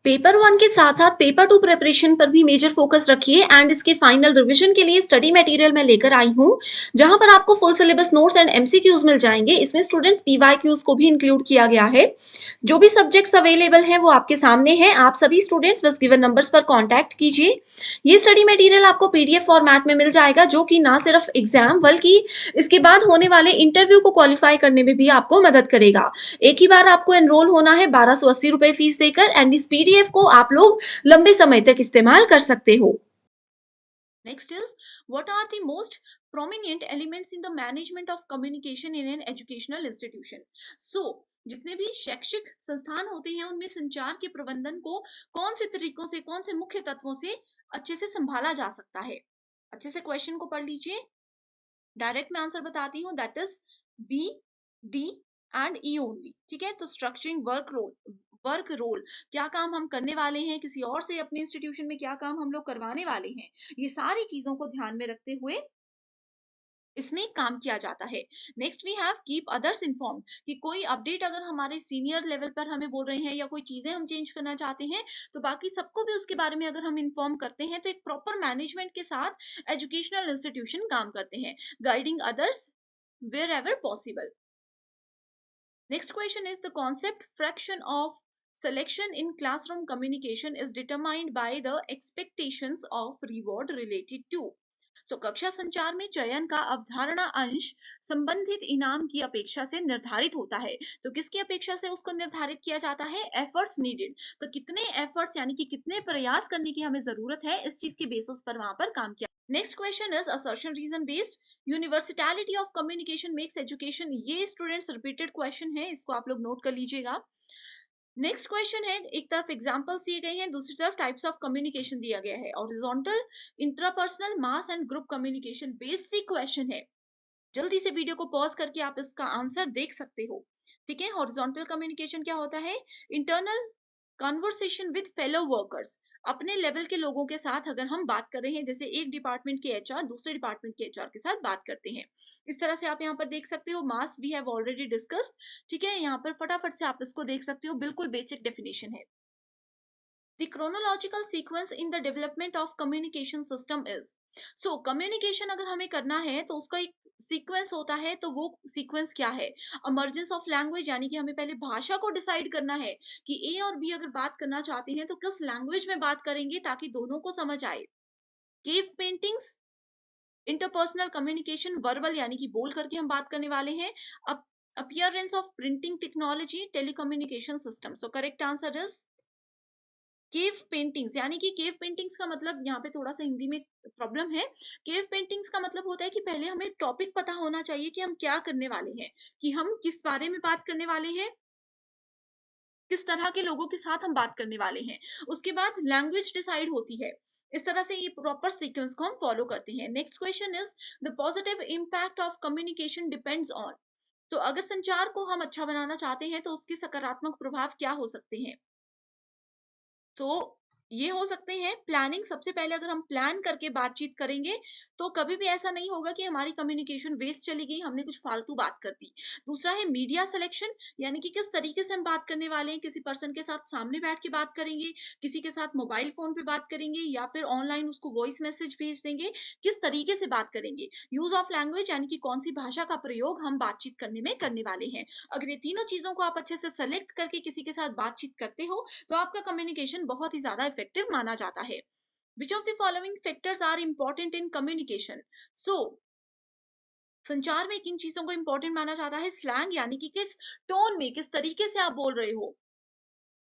Speaker 2: पेपर 1 के साथ-साथ पेपर 2 प्रिपरेशन पर भी मेजर फोकस रखिए एंड इसके फाइनल रिवीजन के लिए स्टडी मटेरियल मैं लेकर आई हूँ, जहाँ पर आपको full syllabus notes and MCQs मिल जाएंगे। इसमें स्टूडेंट्स पीवाईक्यूज को भी इंक्लूड किया गया है। जो भी सब्जेक्ट्स अवेलेबल हैं वो आपके सामने हैं। आप सभी स्टूडेंट्स बस गिवन नंबर्स पर कॉन्टैक्ट कीजिए। ये स्टडी मटेरियल आपको पीडीएफ फॉर्मेट में मिल जाएगा, जो कि ना सिर्फ एग्जाम बल्कि इसके बाद होने वाले इंटरव्यू को क्वालिफाई करने में भी आपको मदद करेगा। एक ही बार आपको एनरोल होना है 1280 रुपए फीस देकर, एंड इस पीडीएफ को आप लोग लंबे समय तक इस्तेमाल कर सकते हो। Next is, what are the most prominent elements in the management of communication in an educational institution? So जितने भी शैक्षिक संस्थान होते हैं उनमें संचार के प्रबंधन को कौन से तरीकों से, कौन से मुख्य तत्वों से अच्छे से संभाला जा सकता है? अच्छे से क्वेश्चन को पढ़ लीजिए। डायरेक्ट मैं आंसर बताती हूँ, that is B, D and E only. ठीक है, तो स्ट्रक्चरिंग वर्क रोल, क्या काम हम करने वाले हैं, किसी और से अपने इंस्टीट्यूशन में क्या काम हम लोग करवाने वाले हैं, ये सारी चीजों को ध्यान में रखते हुए इसमें काम किया जाता है। Next we have keep others inform, कि कोई अपडेट अगर हमारे सीनियर लेवल पर हमें बोल रहे हैं या कोई चीजें हम चेंज करना चाहते हैं, तो बाकी सबको भी उसके बारे में अगर हम इन्फॉर्म करते हैं, तो एक प्रॉपर मैनेजमेंट के साथ एजुकेशनल इंस्टीट्यूशन काम करते हैं, guiding others wherever possible. Next question is, the concept fraction of selection in classroom communication is determined by the expectations of reward related to. So कक्षा संचार में चयन का अवधारणा अंश संबंधित इनाम की अपेक्षा से निर्धारित होता है। तो किसकी अपेक्षा से उसको निर्धारित किया जाता है? Efforts needed. तो कितने एफर्ट्स यानी कि कितने प्रयास करने की हमें जरूरत है, इस चीज के बेसिस पर वहां पर काम किया। Next question is assertion reason based, universitality of communication makes education. ये स्टूडेंट्स रिपीटेड क्वेश्चन है, इसको आप लोग नोट कर लीजिएगा। नेक्स्ट क्वेश्चन है, एक तरफ एग्जांपल्स दिए गए हैं, दूसरी तरफ टाइप्स ऑफ कम्युनिकेशन दिया गया है। Horizontal, intrapersonal, mass and group communication basic question है। जल्दी से वीडियो को पॉज करके आप इसका आंसर देख सकते हो। ठीक है, हॉरिजॉन्टल कम्युनिकेशन क्या होता है? Internal conversation with fellow workers, अपने लेवल के लोगों के साथ अगर हम बात कर रहे हैं, जैसे एक डिपार्टमेंट के एचआर दूसरे डिपार्टमेंट के एचआर के साथ बात करते हैं, इस तरह से आप यहाँ पर देख सकते हो। Mass we have already discussed. ठीक है, यहाँ पर फटाफट से आप इसको देख सकते हो, बिल्कुल बेसिक डेफिनेशन है। The chronological sequence in the development of communication system is, so communication अगर हमें करना है तो उसका एक सीक्वेंस होता है, तो वो सीक्वेंस क्या है? इमर्जेंस ऑफ लैंग्वेज, यानी कि हमें पहले भाषा को डिसाइड करना है कि ए और बी अगर बात करना चाहते हैं तो किस लैंग्वेज में बात करेंगे ताकि दोनों को समझ आए। Cave paintings, interpersonal communication, verbal यानी कि बोल करके हम बात करने वाले हैं। Appearance of printing technology, telecommunication system. So correct answer is cave paintings, यानी कि केव पेंटिंग्स का मतलब, यहाँ पे थोड़ा सा हिंदी में प्रॉब्लम है। केव पेंटिंग्स का मतलब होता है कि पहले हमें टॉपिक पता होना चाहिए कि हम क्या करने वाले हैं, कि हम किस बारे में बात करने वाले हैं, किस तरह के लोगों के साथ हम बात करने वाले हैं, उसके बाद लैंग्वेज डिसाइड होती है। इस तरह से ये प्रॉपर सीक्वेंस को हम फॉलो करते हैं। Next question is, the positive impact of communication depends on, तो अगर संचार को हम अच्छा बनाना चाहते हैं तो उसके सकारात्मक प्रभाव क्या हो सकते हैं? तो ये हो सकते हैं प्लानिंग। सबसे पहले अगर हम प्लान करके बातचीत करेंगे तो कभी भी ऐसा नहीं होगा कि हमारी कम्युनिकेशन वेस्ट चली गई, हमने कुछ फालतू बात कर दी। दूसरा है मीडिया सिलेक्शन, यानी कि किस तरीके से हम बात करने वाले हैं, किसी पर्सन के साथ सामने बैठ के बात करेंगे, किसी के साथ मोबाइल फोन पे बात करेंगे, या फिर ऑनलाइन उसको वॉइस मैसेज भेज देंगे, किस तरीके से बात करेंगे। यूज ऑफ लैंग्वेज, यानी कि कौन सी भाषा का प्रयोग हम बातचीत करने में करने वाले हैं। अगर ये तीनों चीजों को आप अच्छे से सेलेक्ट करके किसी के साथ बातचीत करते हो तो आपका कम्युनिकेशन बहुत ही ज्यादा इफेक्टिव माना जाता है। Which of the following factors are important in communication? So संचार में किन चीजों को इंपॉर्टेंट माना जाता है? स्लैंग, यानी कि किस टोन में, किस तरीके से आप बोल रहे हो।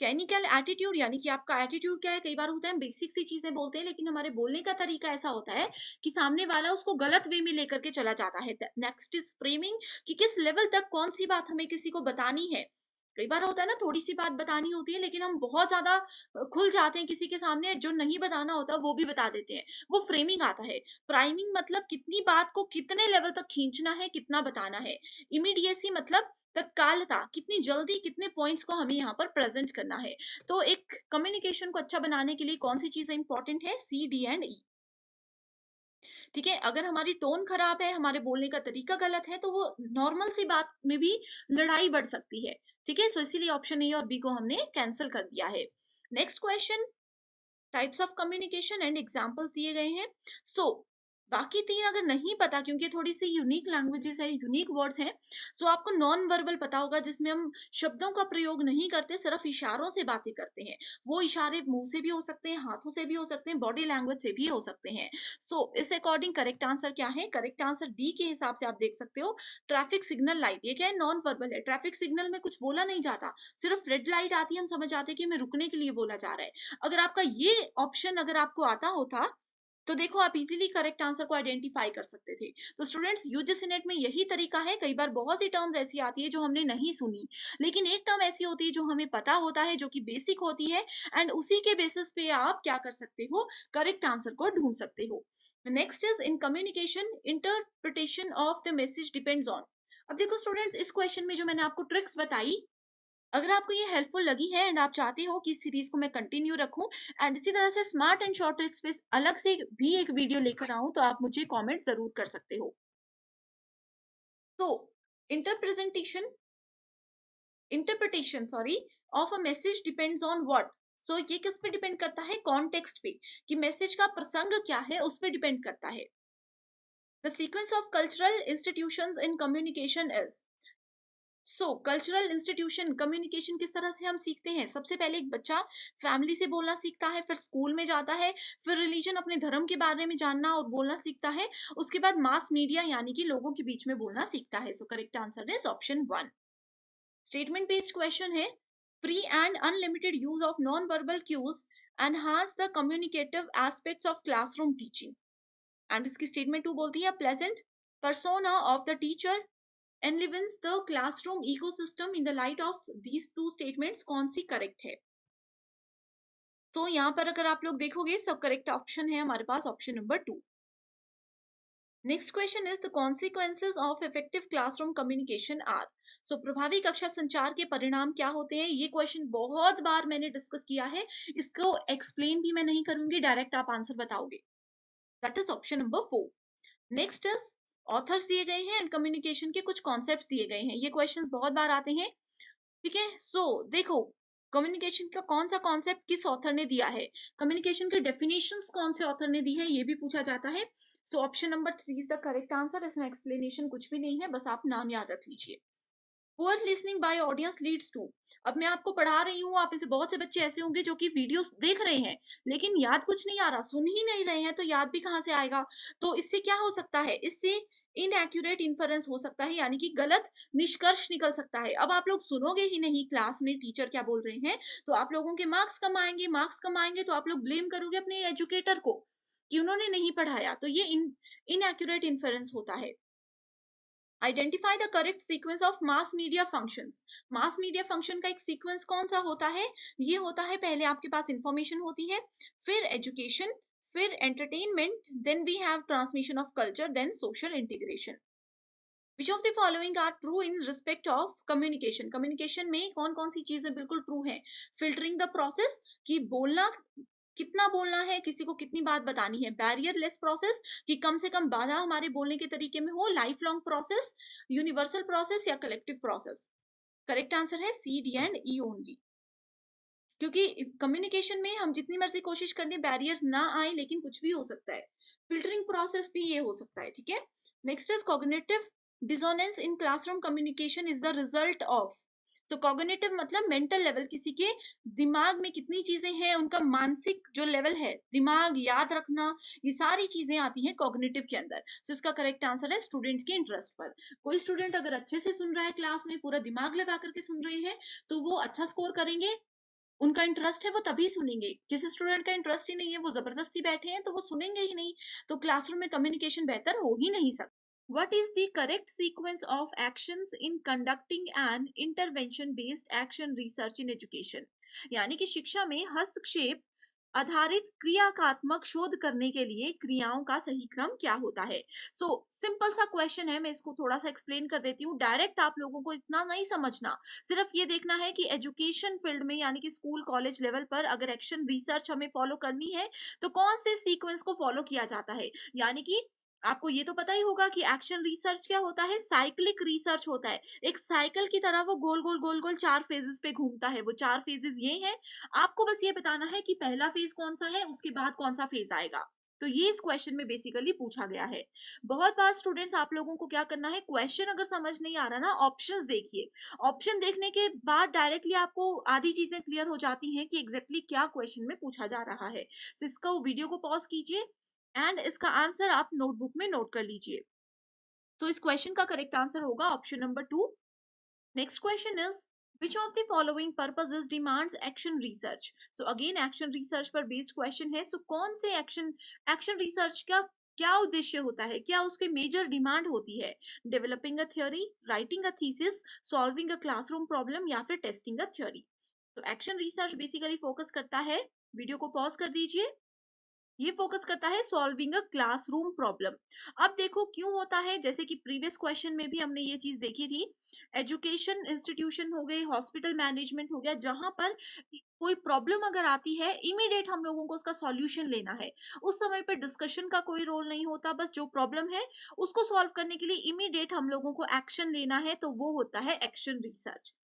Speaker 2: कैनिकल एटीट्यूड, यानी कि आपका एटीट्यूड क्या है। कई बार होता है हम बेसिक सी चीजें बोलते हैं लेकिन हमारे बोलने का तरीका ऐसा होता है कि सामने वाला उसको गलत वे में लेकर के चला जाता है। नेक्स्ट इज फ्रेमिंग, कि किस लेवल तक कौन सी बात हमें किसी को बतानी है। कई बार होता है ना, थोड़ी सी बात बतानी होती है लेकिन हम बहुत ज्यादा खुल जाते हैं किसी के सामने, जो नहीं बताना होता वो भी बता देते हैं, वो फ्रेमिंग आता है। प्राइमिंग मतलब कितनी बात को कितने लेवल तक खींचना है, कितना बताना है। इमीडिएसी मतलब तत्कालता, कितनी जल्दी कितने पॉइंट्स को हमें यहाँ पर प्रेजेंट करना है। तो एक कम्युनिकेशन को अच्छा बनाने के लिए कौन सी चीजें इंपॉर्टेंट है? सी, डी एंड ई। ठीक है, अगर हमारी टोन खराब है, हमारे बोलने का तरीका गलत है, तो वो नॉर्मल सी बात में भी लड़ाई बढ़ सकती है। ठीक है, सो इसीलिए ऑप्शन ए और बी को हमने कैंसिल कर दिया है। Next question, types of communication and examples दिए गए हैं। सो बाकी तीन अगर नहीं पता, क्योंकि थोड़ी सी यूनिक लैंग्वेजेस है, यूनिक वर्ड्स हैं, सो आपको नॉन वर्बल पता होगा, जिसमें हम शब्दों का प्रयोग नहीं करते, सिर्फ इशारों से बातें करते हैं। वो इशारे मुंह से भी हो सकते हैं, हाथों से भी हो सकते हैं, बॉडी लैंग्वेज से भी हो सकते हैं। सो इस अकॉर्डिंग करेक्ट आंसर क्या है? करेक्ट आंसर डी के हिसाब से आप देख सकते हो, ट्रैफिक सिग्नल लाइट। ये क्या है? नॉन वर्बल है। ट्रैफिक सिग्नल में कुछ बोला नहीं जाता, सिर्फ रेड लाइट आती है, हम समझ जाते हैं कि हमें रुकने के लिए बोला जा रहा है। अगर आपका ये ऑप्शन अगर आपको आता होता तो देखो आप इजीली करेक्ट आंसर को आइडेंटिफाई कर सकते थे। तो स्टूडेंट्स, यूजीसी नेट में यही तरीका है। कई बार बहुत सी टर्म्स ऐसी आती है जो हमने नहीं सुनी, लेकिन एक टर्म ऐसी होती है जो हमें पता होता है, जो कि बेसिक होती है, एंड उसी के बेसिस पे आप क्या कर सकते हो? करेक्ट आंसर को ढूंढ सकते हो। Next is in communication, interpretation of the message depends on. अब देखो स्टूडेंट्स, इस क्वेश्चन में जो मैंने आपको ट्रिक्स बताई, अगर आपको ये हेल्पफुल लगी है एंड आप चाहते हो कि इस सीरीज को मैं कंटिन्यू रखूं एंड इसी तरह से स्मार्ट एंड शॉर्ट ट्रिक्स पे अलग से भी एक वीडियो लेकर आऊं, तो आप मुझे कमेंट जरूर कर सकते हो। तो interpresentation interpretation sorry of a message depends on what? So ये किस पे डिपेंड करता है? कॉन्टेक्स्ट पे, कि मैसेज का प्रसंग क्या है, उस पे डिपेंड करता है। The sequence of cultural institutions in communication is. So cultural institution, communication किस तरह से हम सीखते हैं? सबसे पहले एक बच्चा फैमिली से बोलना सीखता है, फिर स्कूल में जाता है, फिर रिलीजन, अपने धर्म के बारे में जानना और बोलना सीखता है, उसके बाद मास मीडिया यानी कि लोगों के बीच में बोलना सीखता है। So correct answer is option one. Statement based question है, free and unlimited use of non verbal cues enhance the communicative aspects of classroom teaching. And इसकी स्टेटमेंट टू बोलती है, pleasant persona of the teacher enlivens the classroom ecosystem। in the light of these two statements कौन C correct है? तो यहाँ पर अगर आप लोग देखोगे, सब करेक्ट ऑप्शन है हमारे पास, option number two. Next question is the consequences of effective classroom communication are. So प्रभावी कक्षा संचार के परिणाम क्या होते हैं? ये क्वेश्चन बहुत बार मैंने डिस्कस किया है, इसको एक्सप्लेन भी मैं नहीं करूंगी, डायरेक्ट आप आंसर बताओगे। That is option number four. Next is authors दिए गए हैं एंड कम्युनिकेशन के कुछ कॉन्सेप्ट्स दिए गए हैं। ये क्वेश्चंस बहुत बार आते हैं। ठीक है, सो देखो, कम्युनिकेशन का कौन सा कॉन्सेप्ट किस ऑथर ने दिया है, कम्युनिकेशन के डेफिनेशंस कौन से ऑथर ने दी है, ये भी पूछा जाता है। So option number three is the correct answer. इसमें एक्सप्लेनेशन कुछ भी नहीं है, बस आप नाम याद रख लीजिए। Poor listening by audience leads to. अब मैं आपको पढ़ा रही हूँ, आप में से बहुत से बच्चे ऐसे होंगे जो कि वीडियोस देख रहे हैं लेकिन याद कुछ नहीं आ रहा, सुन ही नहीं रहे हैं, तो याद भी कहाँ से आएगा? तो इससे क्या हो सकता है? इससे इनएक्यूरेट इन्फरेंस हो सकता है, यानी कि गलत निष्कर्ष निकल सकता है। अब आप लोग सुनोगे ही नहीं क्लास में टीचर क्या बोल रहे हैं, तो आप लोगों के मार्क्स कम आएंगे। मार्क्स कम आएंगे तो आप लोग ब्लेम करोगे अपने एजुकेटर को कि उन्होंने नहीं पढ़ाया, तो ये इनएक्यूरेट इन्फरेंस होता है। Identify the correct sequence of mass media functions. Mass media function का एक सीक्वेंस कौन सा होता है? ये होता है, पहले आपके पास इंफॉर्मेशन होती है, फिर एजुकेशन, फिर entertainment, then we have transmission of culture, then social integration. Which of the following are true in respect of communication? Communication में कौन कौन सी चीजें बिल्कुल ट्रू है? फिल्टरिंग द प्रोसेस, कि बोलना कितना बोलना है, किसी को कितनी बात बतानी है। बैरियर लेस प्रोसेस, कि कम से कम बाधा हमारे बोलने के तरीके में हो। Life long process, universal process या कलेक्टिव प्रोसेस। करेक्ट आंसर है सी, डी एंड ई ओनली। क्योंकि कम्युनिकेशन में हम जितनी मर्जी कोशिश कर लें, बैरियर्स ना आए, लेकिन कुछ भी हो सकता है। फिल्टरिंग प्रोसेस भी ये हो सकता है, ठीक है। Next is cognitive dissonance in classroom communication is the result of. तो कॉग्निटिव मतलब मेंटल लेवल, किसी के दिमाग में कितनी चीजें हैं, उनका मानसिक जो लेवल है, दिमाग याद रखना, ये सारी चीजें आती हैं कॉग्निटिव के अंदर। तो इसका करेक्ट आंसर है स्टूडेंट के इंटरेस्ट पर। कोई स्टूडेंट अगर अच्छे से सुन रहा है, क्लास में पूरा दिमाग लगा करके सुन रहे हैं, तो वो अच्छा स्कोर करेंगे। उनका इंटरेस्ट है, वो तभी सुनेंगे। किसी स्टूडेंट का इंटरेस्ट ही नहीं है, वो जबरदस्ती बैठे हैं, तो वो सुनेंगे ही नहीं। तो क्लासरूम में कम्युनिकेशन बेहतर हो ही नहीं सकता। What is the correct sequence of actions in conducting an intervention based action research in education. यानी कि शिक्षा में हस्तक्षेप आधारित क्रियात्मक शोध करने के लिए क्रियाओं का सही क्रम क्या होता है। सो सिंपल सा क्वेश्चन है, मैं इसको थोड़ा सा एक्सप्लेन कर देती हूँ। डायरेक्ट आप लोगों को इतना नहीं समझना, सिर्फ ये देखना है कि एजुकेशन फील्ड में यानी कि स्कूल कॉलेज लेवल पर अगर एक्शन रिसर्च हमें फॉलो करनी है, तो कौन से सीक्वेंस को फॉलो किया जाता है। यानी कि आपको ये तो पता ही होगा कि एक्शन रिसर्च क्या होता है, साइक्लिक रिसर्च होता है। एक साइकिल की तरह वो गोल गोल गोल गोल 4 फेजेस पे घूमता है। वो 4 फेजेस ये हैं। आपको बस ये बताना है कि पहला फेज कौन सा है, उसके बाद कौन सा फेज आएगा। तो ये इस क्वेश्चन में बेसिकली पूछा गया है। बहुत बार स्टूडेंट्स, आप लोगों को क्या करना है, क्वेश्चन अगर समझ नहीं आ रहा ना, ऑप्शंस देखिए। ऑप्शन देखने के बाद डायरेक्टली आपको आधी चीजें क्लियर हो जाती हैं कि एग्जैक्टली क्या क्वेश्चन में पूछा जा रहा है। तो इसका वीडियो को पॉज कीजिए एंड इसका आंसर आप नोटबुक में नोट कर लीजिए। तो इस क्वेश्चन का करेक्ट आंसर होगा option number 2। Next question is, which of the following purposes demands action research? So again action research पर based question है। So कौन से action research का क्या उद्देश्य होता है, क्या उसके मेजर डिमांड होती है। Developing a theory, writing a thesis, solving a classroom problem या फिर टेस्टिंग अ थ्योरी। तो एक्शन रिसर्च बेसिकली फोकस करता है, वीडियो को पॉज कर दीजिए, ये फोकस करता है सॉल्विंग अ क्लासरूम प्रॉब्लम। अब देखो क्यों होता है, जैसे कि प्रीवियस क्वेश्चन में भी हमने ये चीज देखी थी। एजुकेशन इंस्टीट्यूशन हो गए, हॉस्पिटल मैनेजमेंट हो गया, जहां पर कोई प्रॉब्लम अगर आती है, इमीडिएट हम लोगों को उसका सॉल्यूशन लेना है। उस समय पर डिस्कशन का कोई रोल नहीं होता, बस जो प्रॉब्लम है उसको सॉल्व करने के लिए इमीडिएट हम लोगों को एक्शन लेना है, तो वो होता है action research.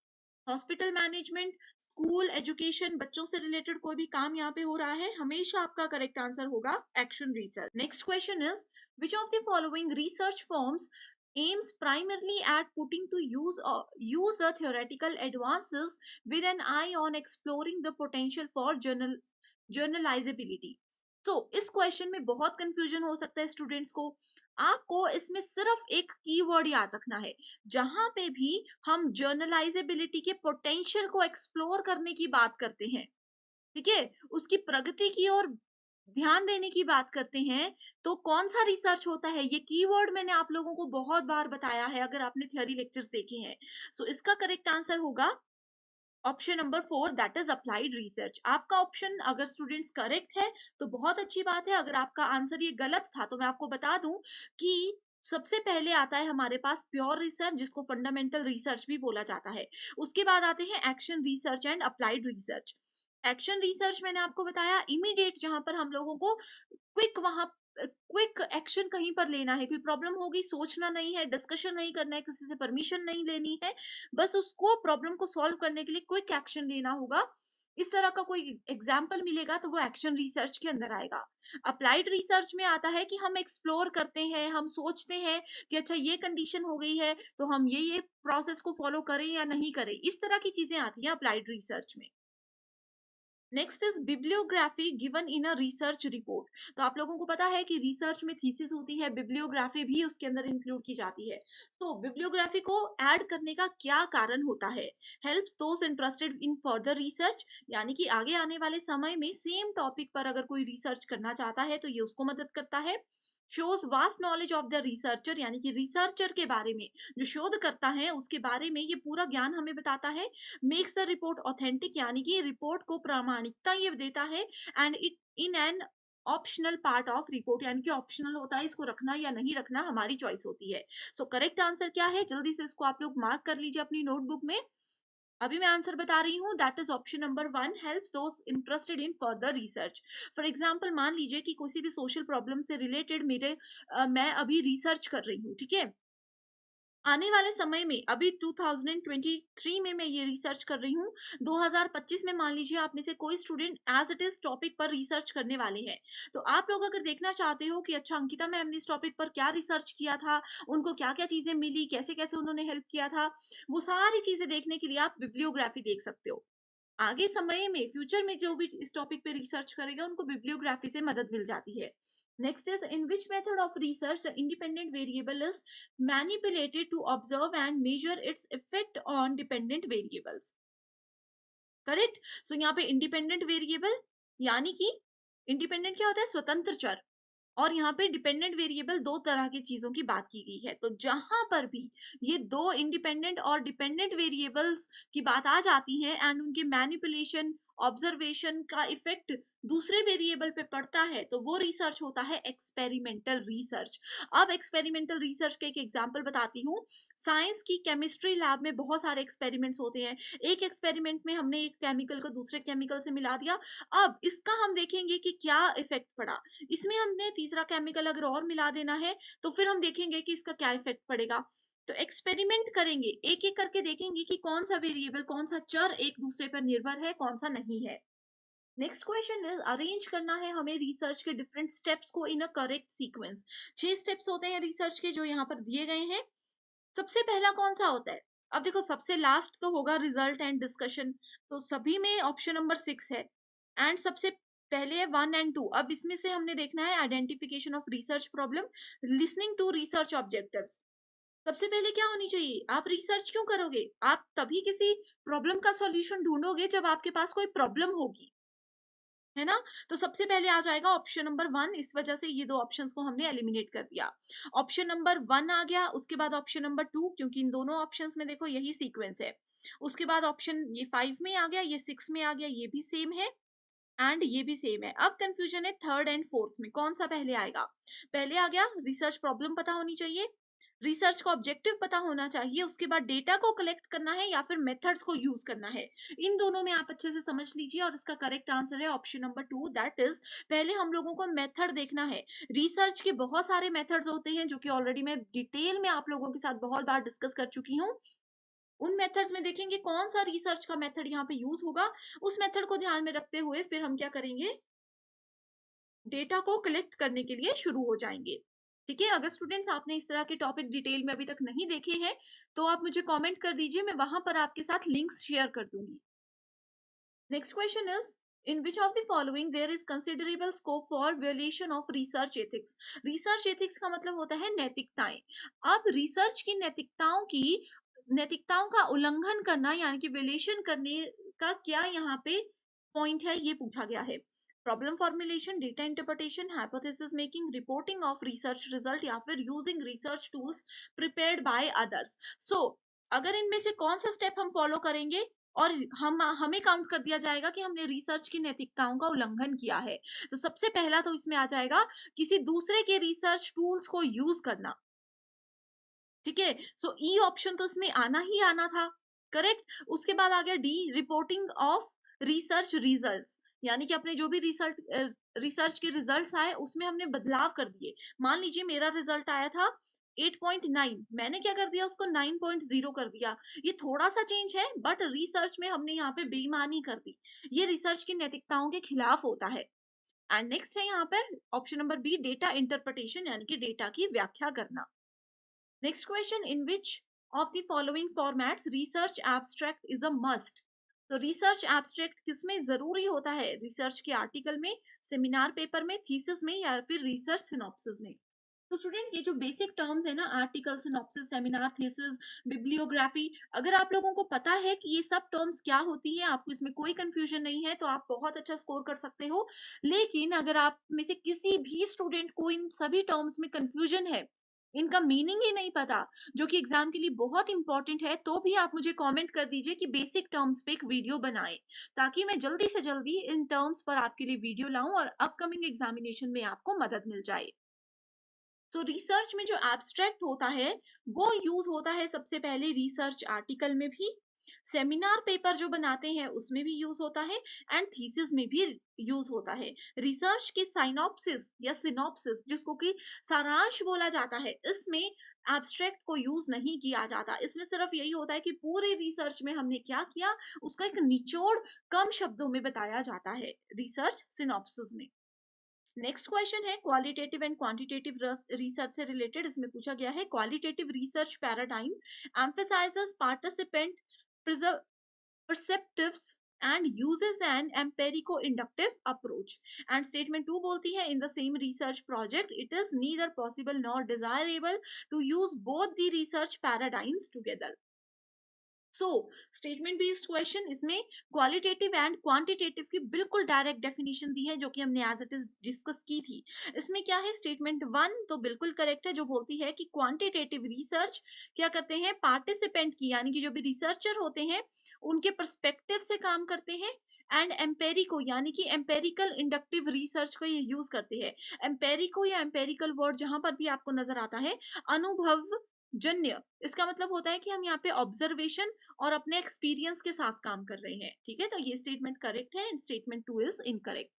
Speaker 2: Hospital management, school education, बच्चों से रिलेटेड कोई भी काम यहाँ पे हो रहा है, हमेशा आपका करेक्ट आंसर होगा action research. Next question is, which of the following research forms aims primarily at putting to use the theoretical advances with an eye on exploring the potential for journalizability। तो इस question में बहुत confusion हो सकता है students को। आपको इसमें सिर्फ एक कीवर्ड याद रखना है। जहां पे भी हम जर्नलाइजेबिलिटी के पोटेंशियल को एक्सप्लोर करने की बात करते हैं, ठीक है, उसकी प्रगति की ओर ध्यान देने की बात करते हैं, तो कौन सा रिसर्च होता है, ये कीवर्ड मैंने आप लोगों को बहुत बार बताया है अगर आपने थ्योरी लेक्चर्स देखे हैं। सो इसका करेक्ट आंसर होगा option number 4, that is applied research. आपका ऑप्शन अगर स्टूडेंट्स करेक्ट है तो बहुत अच्छी बात है। अगर आपका आंसर ये गलत था, तो मैं आपको बता दूं कि सबसे पहले आता है हमारे पास प्योर रिसर्च, जिसको फंडामेंटल रिसर्च भी बोला जाता है। उसके बाद आते हैं action research and applied research. Action research मैंने आपको बताया इमीडिएट, जहां पर हम लोगों को क्विक एक्शन कहीं पर लेना है, कोई प्रॉब्लम होगी, सोचना नहीं है, डिस्कशन नहीं करना है, किसी से परमिशन नहीं लेनी है, बस उसको प्रॉब्लम को सॉल्व करने के लिए क्विक एक्शन लेना होगा। इस तरह का कोई एग्जाम्पल मिलेगा तो वो एक्शन रिसर्च के अंदर आएगा। अप्लाइड रिसर्च में आता है कि हम एक्सप्लोर करते हैं, हम सोचते हैं कि अच्छा ये कंडीशन हो गई है, तो हम ये प्रोसेस को फॉलो करें या नहीं करें, इस तरह की चीजें आती हैं अप्लाइड रिसर्च में। Next is bibliography given in a research report. तो आप लोगों को पता है कि रिसर्च में थीसिस होती है, बिब्लियोग्राफी भी उसके अंदर इंक्लूड की जाती है। तो बिब्लियोग्राफी को ऐड करने का क्या कारण होता है। Helps those interested in further research, यानी कि आगे आने वाले समय में सेम टॉपिक पर अगर कोई रिसर्च करना चाहता है तो ये उसको मदद करता है। Shows vast knowledge of the researcher, यानी कि रिसर्चर के बारे में, जो शोध करता है उसके बारे में ये पूरा ज्ञान हमें बताता है। मेक्स द रिपोर्ट ऑथेंटिक, यानी कि रिपोर्ट को प्रामाणिकता ये देता है। And it in an optional part of report, यानी कि ऑप्शनल होता है, इसको रखना या नहीं रखना हमारी चॉइस होती है। सो करेक्ट आंसर क्या है, जल्दी से इसको आप लोग मार्क कर लीजिए अपनी नोटबुक में। अभी मैं आंसर बता रही हूँ, that is option number 1, helps those interested in further research. For example मान लीजिए कि किसी भी सोशल प्रॉब्लम से रिलेटेड मैं अभी रिसर्च कर रही हूँ, ठीक है। आने वाले समय में अभी 2023 में मैं ये रिसर्च कर रही हूँ, 2025 में मान लीजिए आप में से कोई student as it is topic पर रिसर्च करने वाले हैं। तो आप लोग अगर देखना चाहते हो कि अच्छा अंकिता मैम ने इस टॉपिक पर क्या रिसर्च किया था, उनको क्या क्या चीजें मिली, कैसे कैसे उन्होंने हेल्प किया था, वो सारी चीजें देखने के लिए आप बिब्लियोग्राफी देख सकते हो। आगे समय में फ्यूचर में जो भी इस टॉपिक पे रिसर्च करेगा उनको बिब्लियोग्राफी से मदद मिल जाती है। Next is, in which method of research the independent variable is manipulated to observe and measure its effect on dependent variables. Correct. So यहाँ पे इंडिपेंडेंट वेरिएबल यानी कि इंडिपेंडेंट क्या होता है, स्वतंत्र चर, और यहाँ पे डिपेंडेंट वेरिएबल दो तरह की चीजों की बात की गई है। तो जहां पर भी ये दो इंडिपेंडेंट और डिपेंडेंट वेरिएबल्स की बात आ जाती है एंड उनके मैनिपुलेशन ऑब्जर्वेशन का इफेक्ट दूसरे वेरिएबल पे पड़ता है, तो वो रिसर्च होता है एक्सपेरिमेंटल रिसर्च। अब एक्सपेरिमेंटल रिसर्च के एक एग्जांपल बताती हूँ। साइंस की केमिस्ट्री लैब में बहुत सारे एक्सपेरिमेंट्स होते हैं। एक एक्सपेरिमेंट में हमने एक केमिकल को दूसरे केमिकल से मिला दिया, अब इसका हम देखेंगे कि क्या इफेक्ट पड़ा। इसमें हमने तीसरा केमिकल अगर और मिला देना है तो फिर हम देखेंगे कि इसका क्या इफेक्ट पड़ेगा। तो एक्सपेरिमेंट करेंगे, एक एक करके देखेंगे कि कौन सा वेरिएबल, कौन सा चर एक दूसरे पर निर्भर है, कौन सा नहीं है। नेक्स्ट क्वेश्चन इज, अरेंज करना है हमें रिसर्च के डिफरेंट स्टेप्स को इन अ करेक्ट सीक्वेंस। 6 स्टेप्स होते हैं रिसर्च के जो यहाँ पर दिए गए हैं। सबसे पहला कौन सा होता है? अब देखो सबसे लास्ट तो होगा रिजल्ट एंड डिस्कशन, तो सभी में ऑप्शन नंबर 6 है। एंड सबसे पहले है 1 एंड 2। अब इसमें से हमने देखना है identification of research problem, listening to research objectives. सबसे पहले क्या होनी चाहिए, आप रिसर्च क्यों करोगे? आप तभी किसी प्रॉब्लम का सॉल्यूशन ढूंढोगे जब आपके पास कोई प्रॉब्लम होगी, है ना। तो सबसे पहले आ जाएगा ऑप्शन नंबर 1, इस वजह से ये दो ऑप्शंस को हमने एलिमिनेट कर दिया। ऑप्शन नंबर 1 आ गया, उसके बाद ऑप्शन नंबर 2, क्योंकि इन दोनों ऑप्शंस में देखो यही सीक्वेंस है। उसके बाद ऑप्शन ये 5 में आ गया, ये 6 में आ गया, ये भी सेम है एंड ये भी सेम है। अब कंफ्यूजन है थर्ड एंड फोर्थ में, कौन सा पहले आएगा। पहले आ गया रिसर्च प्रॉब्लम पता होनी चाहिए, रिसर्च का ऑब्जेक्टिव पता होना चाहिए, उसके बाद डेटा को कलेक्ट करना है या फिर मेथड्स को यूज करना है। इन दोनों में आप अच्छे से समझ लीजिए और इसका करेक्ट आंसर है ऑप्शन नंबर 2, दैट इज पहले हम लोगों को मेथड देखना है। रिसर्च के बहुत सारे मेथड्स होते हैं जो कि ऑलरेडी मैं डिटेल में आप लोगों के साथ बहुत बार डिस्कस कर चुकी हूँ। उन मेथड्स में देखेंगे कौन सा रिसर्च का मेथड यहाँ पे यूज होगा, उस मेथड को ध्यान में रखते हुए फिर हम क्या करेंगे, डेटा को कलेक्ट करने के लिए शुरू हो जाएंगे। ठीक है, अगर स्टूडेंट्स आपने इस तरह के टॉपिक डिटेल में अभी तक नहीं देखे हैं तो आप मुझे कमेंट कर दीजिए, मैं वहां पर आपके साथ लिंक्स शेयर कर दूंगी। Next question is, in which of the following there is considerable scope for violation of research ethics. Research ethics का मतलब होता है नैतिकताएं। अब रिसर्च की नैतिकताओं का उल्लंघन करना यानी कि वियोलेशन करने का क्या यहाँ पे पॉइंट है, ये पूछा गया है। Problem formulation, data interpretation, hypothesis making, reporting of research result या फिर using research tools prepared by others. So अगर इनमें से कौन सा स्टेप हम फॉलो करेंगे और हमें काउंट कर दिया जाएगा कि हमने रिसर्च की नैतिकताओं का उल्लंघन किया है, तो सबसे पहला तो इसमें आ जाएगा किसी दूसरे के रिसर्च टूल्स को यूज करना। ठीक है, सो ई ऑप्शन तो इसमें आना ही आना था। करेक्ट। उसके बाद आ गया D, reporting of research results, यानी कि अपने जो भी रिसर्च के रिजल्ट्स आए उसमें हमने बदलाव कर दिए। मान लीजिए मेरा रिजल्ट आया था 8.9, मैंने क्या कर दिया उसको 9.0 कर दिया। ये थोड़ा सा चेंज है बट रिसर्च में हमने यहाँ पे बेईमानी कर दी, ये रिसर्च की नैतिकताओं के खिलाफ होता है। एंड नेक्स्ट है यहाँ पर option number B, data interpretation यानी कि डेटा की व्याख्या करना। Next question, in which of the following formats research abstract is a must? तो रिसर्च एब्स्ट्रैक्ट किसमें जरूरी होता है, रिसर्च के आर्टिकल में, सेमिनार पेपर में, थीसिस में या फिर रिसर्च सिनॉप्सिस में। तो स्टूडेंट ये जो बेसिक टर्म्स है ना, article, synopsis, seminar, thesis, bibliography, अगर आप लोगों को पता है कि ये सब टर्म्स क्या होती है, आपको इसमें कोई कंफ्यूजन नहीं है, तो आप बहुत अच्छा स्कोर कर सकते हो। लेकिन अगर आप में से किसी भी स्टूडेंट को इन सभी टर्म्स में कंफ्यूजन है, इनका मीनिंग ही नहीं पता, जो कि एग्जाम के लिए बहुत इंपॉर्टेंट है, तो भी आप मुझे कमेंट कर दीजिए कि बेसिक टर्म्स पे एक वीडियो बनाएं, ताकि मैं जल्दी से जल्दी इन टर्म्स पर आपके लिए वीडियो लाऊं और अपकमिंग एग्जामिनेशन में आपको मदद मिल जाए। तो रिसर्च में जो एब्स्ट्रैक्ट होता है वो यूज होता है सबसे पहले रिसर्च आर्टिकल में भी, सेमिनार पेपर जो बनाते हैं उसमें भी यूज होता है, एंड थीसिस में भी यूज होता है। रिसर्च की साइनॉप्सिस या सिनॉप्सिस, जिसको कि सारांश बोला जाता है, इसमें एब्स्ट्रैक्ट को यूज नहीं किया जाता। इसमें सिर्फ यही होता है कि पूरे रिसर्च में हमने क्या किया उसका एक निचोड़ कम शब्दों में बताया जाता है रिसर्च सिनॉप्सिस में। नेक्स्ट क्वेश्चन है क्वालिटेटिव एंड क्वांटिटेटिव रिसर्च से रिलेटेड। इसमें पूछा गया है qualitative research paradigm emphasizes participant perceptives and uses an empirico-inductive approach. And statement 2 बोलती है in the same research project it is neither possible nor desirable to use both the research paradigms together. So statement based question, इसमें qualitative and quantitative की बिल्कुल direct definition दी है जो कि हमने as it is discuss की थी। इसमें क्या है, स्टेटमेंट 1 तो बिल्कुल करेक्ट है जो बोलती है कि क्वांटिटेटिव रिसर्च क्या करते हैं, पार्टिसिपेंट की यानी कि जो भी रिसर्चर होते हैं उनके परस्पेक्टिव से काम करते हैं, एंड एम्पेरिको यानी कि एम्पेरिकल इंडक्टिव रिसर्च को ये यूज करते हैं। एम्पेरिको या एम्पेरिकल वर्ड जहां पर भी आपको नजर आता है, अनुभव जन्य, इसका मतलब होता है कि हम यहाँ पे ऑब्जर्वेशन और अपने एक्सपीरियंस के साथ काम कर रहे हैं। ठीक है, तो ये स्टेटमेंट करेक्ट है and statement 2 is incorrect.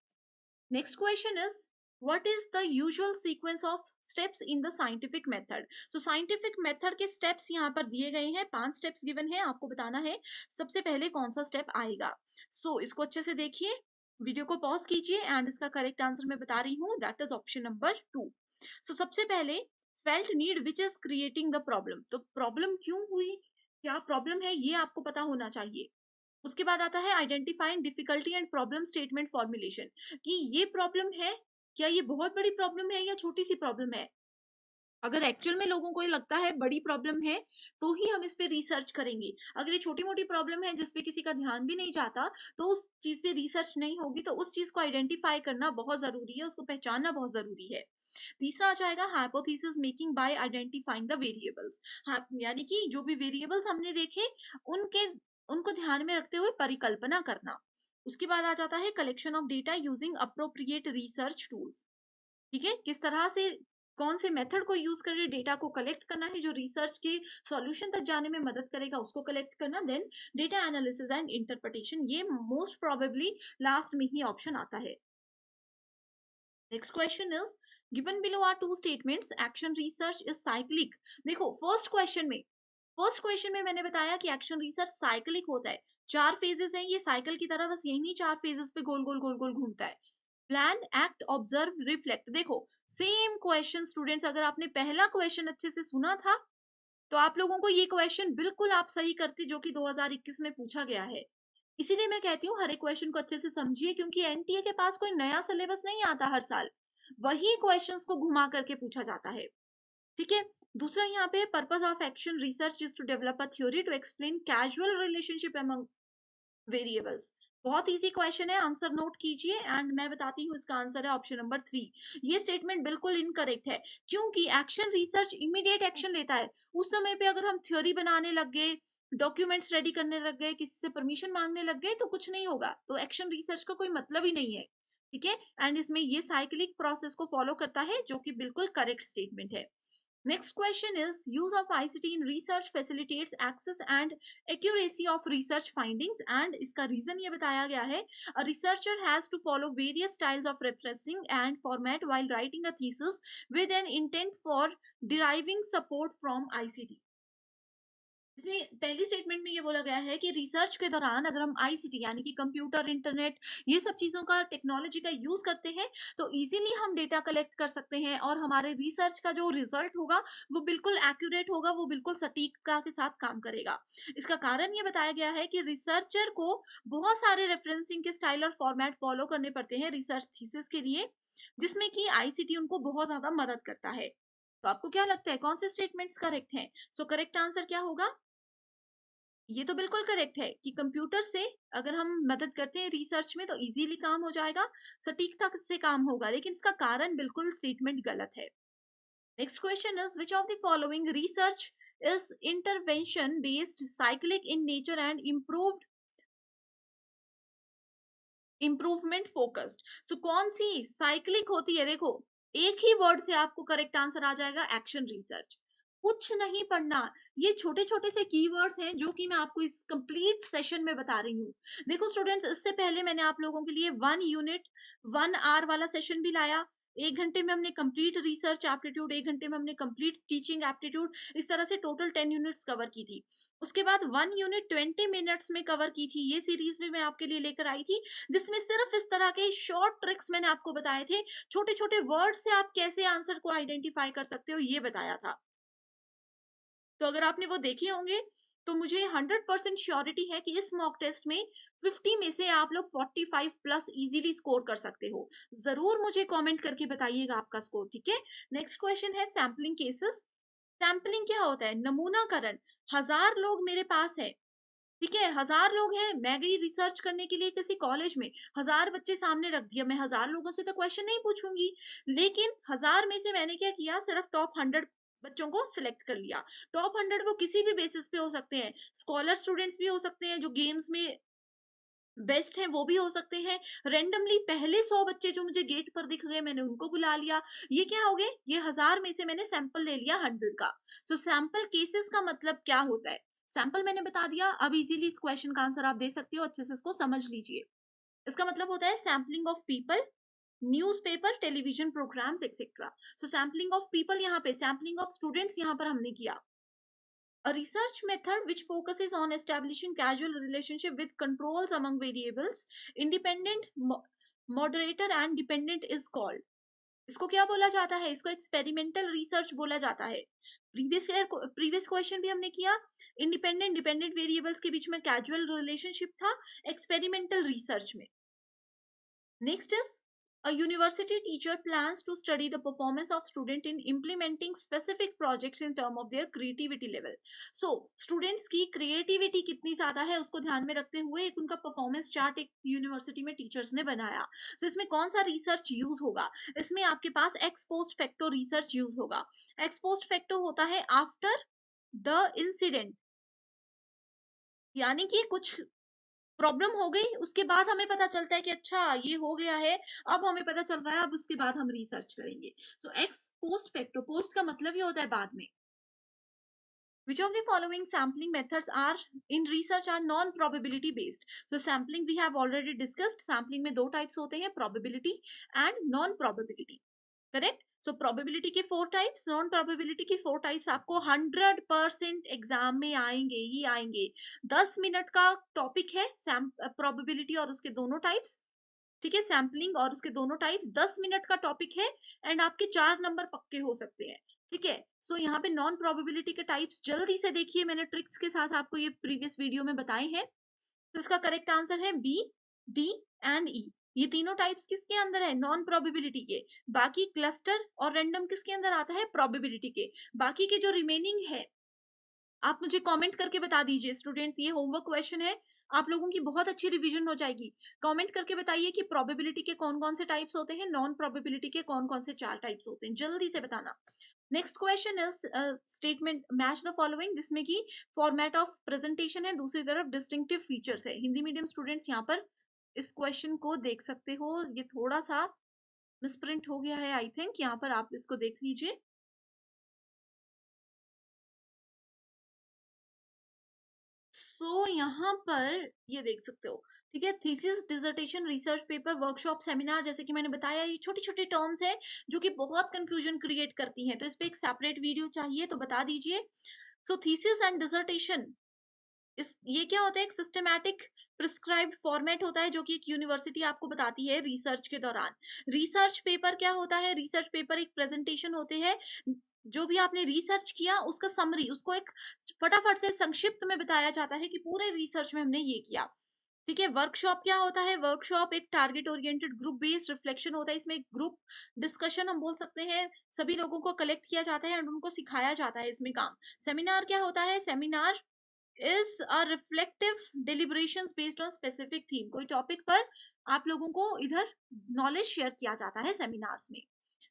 Speaker 2: Next question is what is the usual sequence of steps in the scientific method. So scientific method के स्टेप्स यहाँ पर दिए गए हैं, 5 स्टेप्स गिवन है, आपको बताना है सबसे पहले कौन सा स्टेप आएगा। इसको अच्छे से देखिए, वीडियो को पॉज कीजिए एंड इसका करेक्ट आंसर मैं बता रही हूँ, दैट इज ऑप्शन नंबर 2। सबसे पहले felt need which is creating the problem, तो प्रॉब्लम क्यों हुई, क्या प्रॉब्लम है, ये आपको पता होना चाहिए। उसके बाद आता है identifying difficulty and problem statement formulation, कि ये प्रॉब्लम है, क्या ये बहुत बड़ी प्रॉब्लम है या छोटी सी प्रॉब्लम है। अगर एक्चुअल में लोगों को ये लगता है बड़ी प्रॉब्लम है तो ही हम इस पे रिसर्च करेंगे। अगर ये छोटी मोटी प्रॉब्लम है जिस पे किसी का ध्यान भी नहीं जाता तो उस चीज पे रिसर्च नहीं होगी। तो उस चीज को आइडेंटिफाई करना बहुत जरूरी है, उसको पहचानना बहुत जरूरी है। तीसरा आ जाएगा hypothesis making bye identifying the variables, यानी कि जो भी वेरिएबल्स हमने देखे उनके उनको ध्यान में रखते हुए परिकल्पना करना। उसके बाद आ जाता है collection of data using appropriate research tools, ठीक है, किस तरह से कौन से मेथड को यूज करके डेटा को कलेक्ट करना है जो रिसर्च के सॉल्यूशन तक जाने में मदद करेगा, उसको कलेक्ट करना। Then data analysis and interpretation, ये मोस्ट प्रोबेबली लास्ट में ही ऑप्शन आता है। Next question is given below are two statements action research is cyclic. देखो फर्स्ट क्वेश्चन में मैंने बताया कि एक्शन रिसर्च साइक्लिक होता है, 4 फेजेस हैं, ये साइकिल की तरह बस यही नहीं 4 फेजेस पे गोल गोल गोल गोल घूमता है। Plan, act, observe, reflect. देखो सेम क्वेश्चन स्टूडेंट्स, अगर आपने पहला क्वेश्चन अच्छे से सुना था तो आप लोगों को ये क्वेश्चन बिल्कुल आप सही करते जो कि 2021 में पूछा गया है। इसीलिए मैं कहती हूँ हर एक क्वेश्चन को अच्छे से समझिए, क्योंकि एनटीए के पास कोई नया सिलेबस नहीं आता हर साल, वही क्वेश्चंस को घुमा करके पूछा जाता है। ठीक है, दूसरा यहाँ पे purpose of action research is to develop a theory to explain casual relationship among variables. बहुत इजी क्वेश्चन है, आंसर नोट कीजिए एंड मैं बताती हूँ इसका आंसर है ऑप्शन नंबर 3। ये स्टेटमेंट बिल्कुल इनकरेक्ट है, क्योंकि एक्शन रिसर्च इमीडिएट एक्शन लेता है। उस समय पे अगर हम थ्योरी बनाने लग गए, डॉक्यूमेंट्स रेडी करने लग गए, किसी से परमिशन मांगने लग गए तो कुछ नहीं होगा, तो एक्शन रिसर्च का कोई मतलब ही नहीं है। ठीक है, एंड इसमें ये साइक्लिक प्रोसेस को फॉलो करता है जो कि बिल्कुल करेक्ट स्टेटमेंट है। Next question is use of ICT in research facilitates access and accuracy of research findings, and इसका reason ये बताया गया है a researcher has to follow various styles of referencing and format while writing a thesis with an intent for deriving support from ICT। इसमें पहली statement में ये बोला गया है कि रिसर्च के दौरान अगर हम आईसीटी यानी कि कंप्यूटर, इंटरनेट, ये सब चीजों का, टेक्नोलॉजी का यूज करते हैं तो इजीली हम डेटा कलेक्ट कर सकते हैं और हमारे रिसर्च का जो रिजल्ट होगा वो बिल्कुल एक्यूरेट होगा, वो बिल्कुल सटीकता के साथ काम करेगा। इसका कारण ये बताया गया है कि रिसर्चर को बहुत सारे रेफरेंसिंग के स्टाइल और फॉर्मेट फॉलो करने पड़ते हैं रिसर्च थीसिस के लिए, जिसमें कि आईसीटी उनको बहुत ज्यादा मदद करता है। तो आपको क्या लगता है कौन से स्टेटमेंट्स करेक्ट हैं? करेक्ट आंसर क्या होगा? ये तो बिल्कुल करेक्ट है कि कंप्यूटर से अगर हम मदद करते हैं रिसर्च में तो इजीली काम हो जाएगा, सटीकता से काम होगा, लेकिन इसका कारण बिल्कुल स्टेटमेंट गलत है। Next question is which of the following research is intervention based, cyclic in nature and improvement focused. कौन सी साइक्लिक होती है? देखो एक ही वर्ड से आपको करेक्ट आंसर आ जाएगा, एक्शन रिसर्च। कुछ नहीं पढ़ना। ये छोटे-छोटे से कीवर्ड्स हैं जो कि मैं आपको इस कंप्लीट सेशन में बता रही हूँ। देखो स्टूडेंट्स, इससे पहले मैंने आप लोगों के लिए 1 यूनिट 1 आवर वाला सेशन भी लाया। 1 घंटे में हमने कंप्लीट रिसर्च एप्टीट्यूड, 1 घंटे में हमने कंप्लीट टीचिंग एप्टीट्यूड, इस तरह से टोटल 10 यूनिट्स कवर की थी। उसके बाद 1 यूनिट 20 मिनट्स में कवर की थी। ये सीरीज़ भी मैं आपके लिए लेकर आई थी, जिसमें सिर्फ इस तरह के शॉर्ट ट्रिक्स मैंने आपको बताए थे। छोटे-छोटे वर्ड से आप कैसे आंसर को आइडेंटिफाई कर सकते हो, ये बताया था। तो अगर आपने वो देखे होंगे, तो मुझे 100% श्योरिटी है कि इस मॉक टेस्ट में 50 में से आप लोग 45 प्लस इजीली स्कोर कर सकते हो। ज़रूर मुझे कमेंट करके बताइएगा आपका स्कोर, ठीक है? नेक्स्ट क्वेश्चन है सैंपलिंग केसेस। सैंपलिंग क्या होता है? नमूनाकरण। 1000 लोग मेरे पास हैं, ठीक है? 1000 लोग हैं, मैं गई रिसर्च करने के लिए किसी कॉलेज में, 1000 बच्चे सामने रख दिया, मैं 1000 लोगों से तो क्वेश्चन नहीं पूछूँगी। लेकिन 1000 में से मैंने क्या किया, सिर्फ टॉप 100 बच्चों को सिलेक्ट कर लिया। टॉप 100 वो किसी भी बेसिस पे हो सकते हैं, स्कॉलर स्टूडेंट्स भी हो सकते हैं, जो गेम्स में बेस्ट हैं वो भी हो सकते हैं। रैंडमली पहले 100 बच्चे जो मुझे गेट पर दिख गए, मैंने उनको बुला लिया। ये क्या हो गए? ये 1000 में से मैंने सैंपल ले लिया 100 का। सो सैंपल केसेस का मतलब क्या होता है? सैंपल मैंने बता दिया, अब इजीली इस क्वेश्चन का आंसर आप दे सकते हो, अच्छे से इसको समझ लीजिए। इसका मतलब होता है sampling of people, newspaper, television programmes etcetera. So sampling of people, यहाँ पे सैंपलिंग ऑफ स्टूडेंट्स यहाँ पर हमने किया। A research method which focuses on establishing causal relationship with controls among variables, independent, moderator and dependent is called. इसको क्या बोला जाता है? इसको एक्सपेरिमेंटल रिसर्च बोला जाता है। प्रीवियस क्वेश्चन भी हमने किया, इंडिपेंडेंट डिपेंडेंट वेरिएबल्स के बीच में कैजुअल रिलेशनशिप था एक्सपेरिमेंटल रिसर्च में। Next is a university teacher plans to study the performance of student in implementing specific projects in term of their creativity level. So students की creativity कितनी ज्यादा है उसको ध्यान में रखते हुए एक उनका performance chart एक यूनिवर्सिटी में टीचर्स ने बनाया। So इसमें कौन सा रिसर्च यूज होगा? इसमें आपके पास ex post facto research use होगा। ex post facto होता है आफ्टर द इंसिडेंट, यानी कि कुछ प्रॉब्लम हो गई, उसके बाद हमें पता चलता है कि अच्छा ये हो गया है, अब हमें पता चल रहा है, अब उसके बाद हम रिसर्च करेंगे। सो एक्स पोस्ट फैक्टो, पोस्ट का मतलब ये होता है बाद में। Which of the following sampling methods are in research are non probability based? So sampling we have already discussed, sampling में दो types होते हैं, probability and non probability, correct? So probability के 4 टाइप्स, नॉन प्रोबेबिलिटी के 4 types आपको 100% exam में आएंगे ही आएंगे। 10 मिनट का टॉपिक है प्रोबेबिलिटी और उसके दोनों टाइप्स, ठीक है? सैम्पलिंग और उसके दोनों टाइप्स 10 मिनट का टॉपिक है एंड आपके 4 नंबर पक्के हो सकते हैं, ठीक है? सो यहाँ पे नॉन प्रोबेबिलिटी के टाइप्स जल्दी से देखिए, मैंने ट्रिक्स के साथ आपको ये प्रीवियस वीडियो में बताए हैं। तो इसका करेक्ट आंसर है बी, डी एंड ई। ये तीनों टाइप्स किसके अंदर है? नॉन प्रोबेबिलिटी के। बाकी क्लस्टर और रैंडम किसके अंदर आता है? प्रोबेबिलिटी के। बाकी के जो रिमेनिंग है, आप मुझे कमेंट करके बता दीजिए स्टूडेंट्स, ये होमवर्क क्वेश्चन है, आप लोगों की बहुत अच्छी रिवीजन हो जाएगी। कमेंट करके बताइए कि प्रोबेबिलिटी के कौन कौन से टाइप्स होते हैं, नॉन प्रोबेबिलिटी के कौन कौन से 4 टाइप्स होते हैं, जल्दी से बताना। Next question is statement match the following, जिसमें कि फॉर्मेट ऑफ प्रेजेंटेशन है, दूसरी तरफ डिस्टिंक्टिव फीचर्स है। हिंदी मीडियम स्टूडेंट्स यहाँ पर इस क्वेश्चन को देख सकते हो, ये थोड़ा सा मिसप्रिंट हो गया है आई थिंक, यहाँ पर आप इसको देख लीजिए। सो यहाँ पर ये देख सकते हो, ठीक है? Thesis, dissertation, research paper, workshop, seminar, जैसे कि मैंने बताया ये छोटी छोटी टर्म्स हैं जो कि बहुत कंफ्यूजन क्रिएट करती हैं, तो इस पे एक सेपरेट वीडियो चाहिए तो बता दीजिए। सो थीसिस एंड डिसर्टेशन, इस ये क्या होता है? एक सिस्टमैटिक प्रिस्क्राइब्ड फॉर्मेट होता है जो कि एक यूनिवर्सिटी आपको बताती है रिसर्च के दौरान। रिसर्च पेपर क्या होता है? रिसर्च पेपर एक प्रेजेंटेशन होते हैं, जो भी आपने रिसर्च किया उसका समरी, उसको एक फटाफट से संक्षिप्त में बताया जाता है कि पूरे रिसर्च में हमने ये किया, ठीक है? वर्कशॉप क्या होता है? वर्कशॉप एक target oriented group based reflection होता है, इसमें एक ग्रुप डिस्कशन हम बोल सकते हैं, सभी लोगों को कलेक्ट किया जाता है और उनको सिखाया जाता है इसमें काम। सेमिनार क्या होता है? Seminar is a reflective deliberations based on specific theme, कोई टॉपिक पर आप लोगों को इधर नॉलेज शेयर किया जाता है सेमिनार्स में।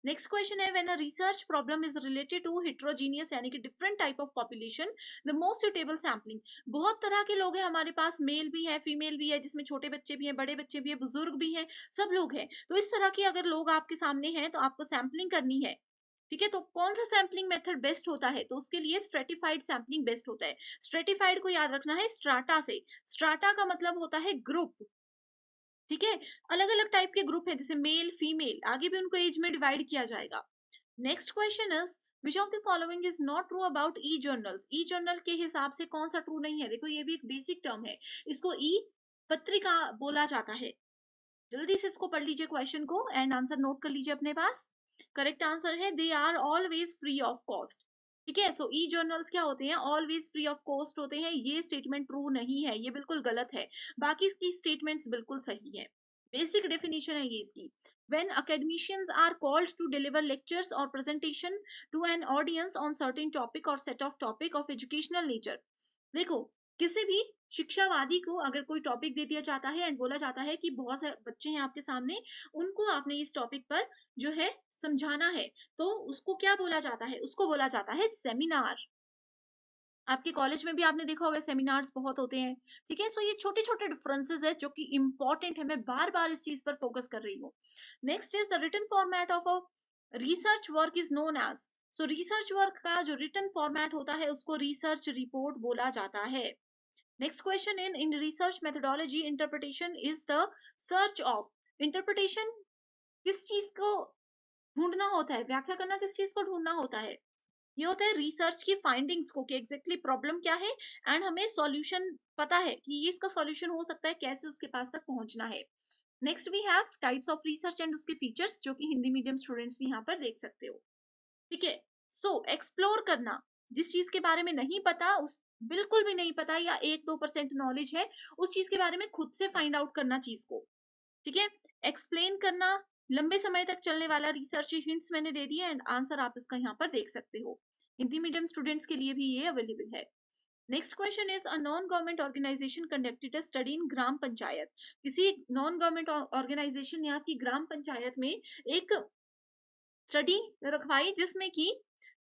Speaker 2: नेक्स्ट क्वेश्चन है when a research problem is related to heterogeneous, यानी कि different type of population, the most suitable sampling. बहुत तरह के लोग हैं हमारे पास, मेल भी है, फीमेल भी है, जिसमें छोटे बच्चे भी हैं, बड़े बच्चे भी हैं, बुजुर्ग भी हैं, सब लोग हैं। तो इस तरह के अगर लोग आपके सामने हैं तो आपको सैम्पलिंग करनी है, ठीक है, तो कौन सा सैम्पलिंग मेथड बेस्ट होता है? तो उसके लिए स्ट्रेटिफाइड सैम्पलिंग बेस्ट होता है। स्ट्रेटिफाइड को याद रखना है स्ट्राटा से। स्ट्राटा का मतलब होता है ग्रुप, ठीक है? अलग-अलग टाइप के ग्रुप हैं, जैसे मेल, फीमेल, आगे भी उनको एज में डिवाइड किया जाएगा। Next question is which of the following is not true about E journals? E journal के हिसाब से कौन सा ट्रू नहीं है? देखो ये भी एक बेसिक टर्म है, इसको ई पत्रिका बोला जाता है। जल्दी से इसको पढ़ लीजिए क्वेश्चन को एंड आंसर नोट कर लीजिए अपने पास। करेक्ट आंसर है they are always free of cost. ठीक है, सो ई जर्नल्स क्या होते हैं? ऑलवेज फ्री ऑफ कॉस्ट होते हैं। ये स्टेटमेंट ट्रू नहीं है, ये बिल्कुल गलत है। बाकी की स्टेटमेंट्स बिल्कुल सही है। बेसिक डेफिनेशन है ये इसकी। when academicians are called to deliver lectures or presentation to an audience on certain topic or set of topic of educational nature। देखो, किसी भी शिक्षावादी को अगर कोई टॉपिक दे दिया जाता है एंड बोला जाता है कि बहुत से बच्चे हैं आपके सामने, उनको आपने इस टॉपिक पर जो है समझाना है, तो उसको क्या बोला जाता है? उसको बोला जाता है सेमिनार। आपके कॉलेज में भी आपने देखा होगा सेमिनार्स बहुत होते हैं, ठीक है? सो ये छोटे-छोटे डिफरेंसेस है जो कि इंपॉर्टेंट है, मैं बार-बार इस चीज पर फोकस कर रही हूँ। Next is the written format of a research work is known as. So research work का जो रिटन फॉर्मेट होता है उसको रिसर्च रिपोर्ट बोला जाता है। Next question in research methodology interpretation is the search of. Interpretation किस चीज को ढूंढना होता है? व्याख्या करना किस चीज को ढूंढना होता है? ये होता है रिसर्च की फाइंडिंग्स को, कि एग्जैक्टली प्रॉब्लम क्या है एंड हमें सॉल्यूशन पता है कि ये इसका सॉल्यूशन हो सकता है, कैसे उसके पास तक पहुंचना है। Next we have types of research and उसके फीचर्स, जो कि हिंदी मीडियम स्टूडेंट्स भी यहाँ पर देख सकते हो। ठीक है, सो एक्सप्लोर करना, जिस चीज के बारे में नहीं पता, उस बिल्कुल भी नहीं पता या 1-2% नॉलेज है, उस चीज के बारे में खुद से फाइंड आउट करना चीज को। ठीक है, एक्सप्लेन करना, लंबे समय तक चलने वाला रिसर्च, हिंट्स मैंने दे दिए एंड आंसर आप इसका यहाँ पर देख सकते हो। हिंदी मीडियम स्टूडेंट्स के लिए भी ये अवेलेबल है। Next question is a non government organisation conducted a study in gram panchayat. किसी नॉन गवर्नमेंट ऑर्गेनाइजेशन या आपकी ग्राम पंचायत में एक स्टडी रखवाई जिसमें कि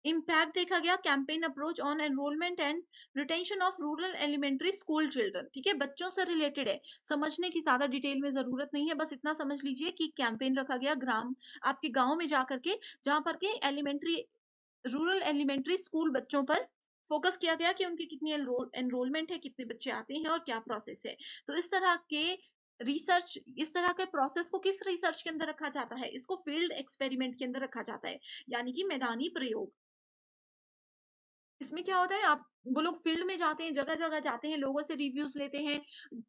Speaker 2: इम्पैक्ट देखा गया, campaign approach on enrolment and retention of rural elementary school children. ठीक है, बच्चों से रिलेटेड है, समझने की ज्यादा डिटेल में जरूरत नहीं है, बस इतना समझ लीजिए कि कैंपेन रखा गया ग्राम, आपके गांव में जाकर के, जहां पर के एलिमेंट्री रूरल एलिमेंट्री स्कूल बच्चों पर फोकस किया गया कि उनकी कितनी एनरोलमेंट है, कितने बच्चे आते हैं और क्या प्रोसेस है। तो इस तरह के रिसर्च, इस तरह के प्रोसेस को किस रिसर्च के अंदर रखा जाता है? इसको फील्ड एक्सपेरिमेंट के अंदर रखा जाता है, यानी कि मैदानी प्रयोग। इसमें क्या होता है, आप वो लोग फील्ड में जाते हैं, जगह-जगह जाते हैं, लोगों से रिव्यूज लेते हैं,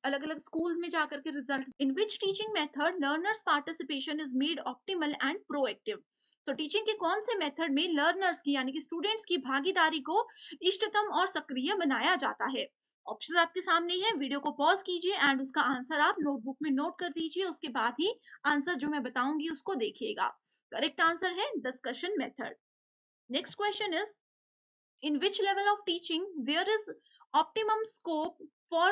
Speaker 2: अलग-अलग स्कूल्स में जाकर के result. In which teaching method learners participation is made optimal and proactive. तो टीचिंग के कौन से मेथड में लर्नर्स की यानी कि स्टूडेंट्स की भागीदारी को इष्टतम और सक्रिय बनाया जाता है? ऑप्शन आपके सामने है, वीडियो को पॉज कीजिए एंड उसका आंसर आप नोटबुक में नोट कर दीजिए, उसके बाद ही आंसर जो मैं बताऊंगी उसको देखिएगा। करेक्ट आंसर है discussion method. Next question is in which level of teaching there is optimum scope for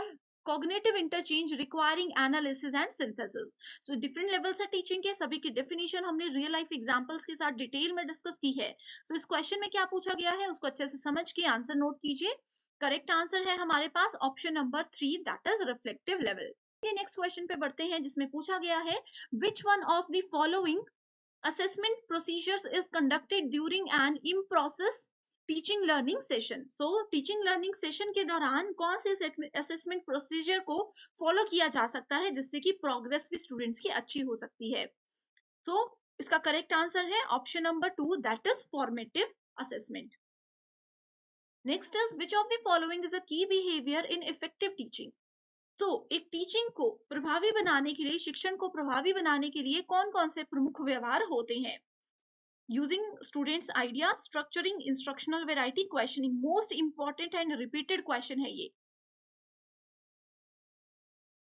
Speaker 2: cognitive interchange requiring analysis and synthesis। so different levels है teaching के, सभी की definition हमने real life examples के साथ detail में discuss की है। so इस क्वेश्चन में क्या पूछा गया है उसको अच्छे से समझ के आंसर नोट कीजिए। करेक्ट आंसर है हमारे पास option number 3, that is reflective level. Next question पे बढ़ते हैं जिसमें पूछा गया है which one of the following assessment procedures is conducted during an in process teaching learning session. So teaching learning session के दौरान कौन से असेसमेंट प्रोसीजर को फॉलो किया जा सकता है जिससे कि प्रोग्रेस भी स्टूडेंट्स की अच्छी हो सकती है? सो इसका करेक्ट आंसर है option number 2, that is formative assessment. Next is which of the following is अ की बिहेवियर इन इफेक्टिव टीचिंग। तो एक टीचिंग को प्रभावी बनाने के लिए, शिक्षण को प्रभावी बनाने के लिए कौन कौन से प्रमुख व्यवहार होते हैं? using students idea, structuring instructional variety, questioning, most important and repeated question है ये।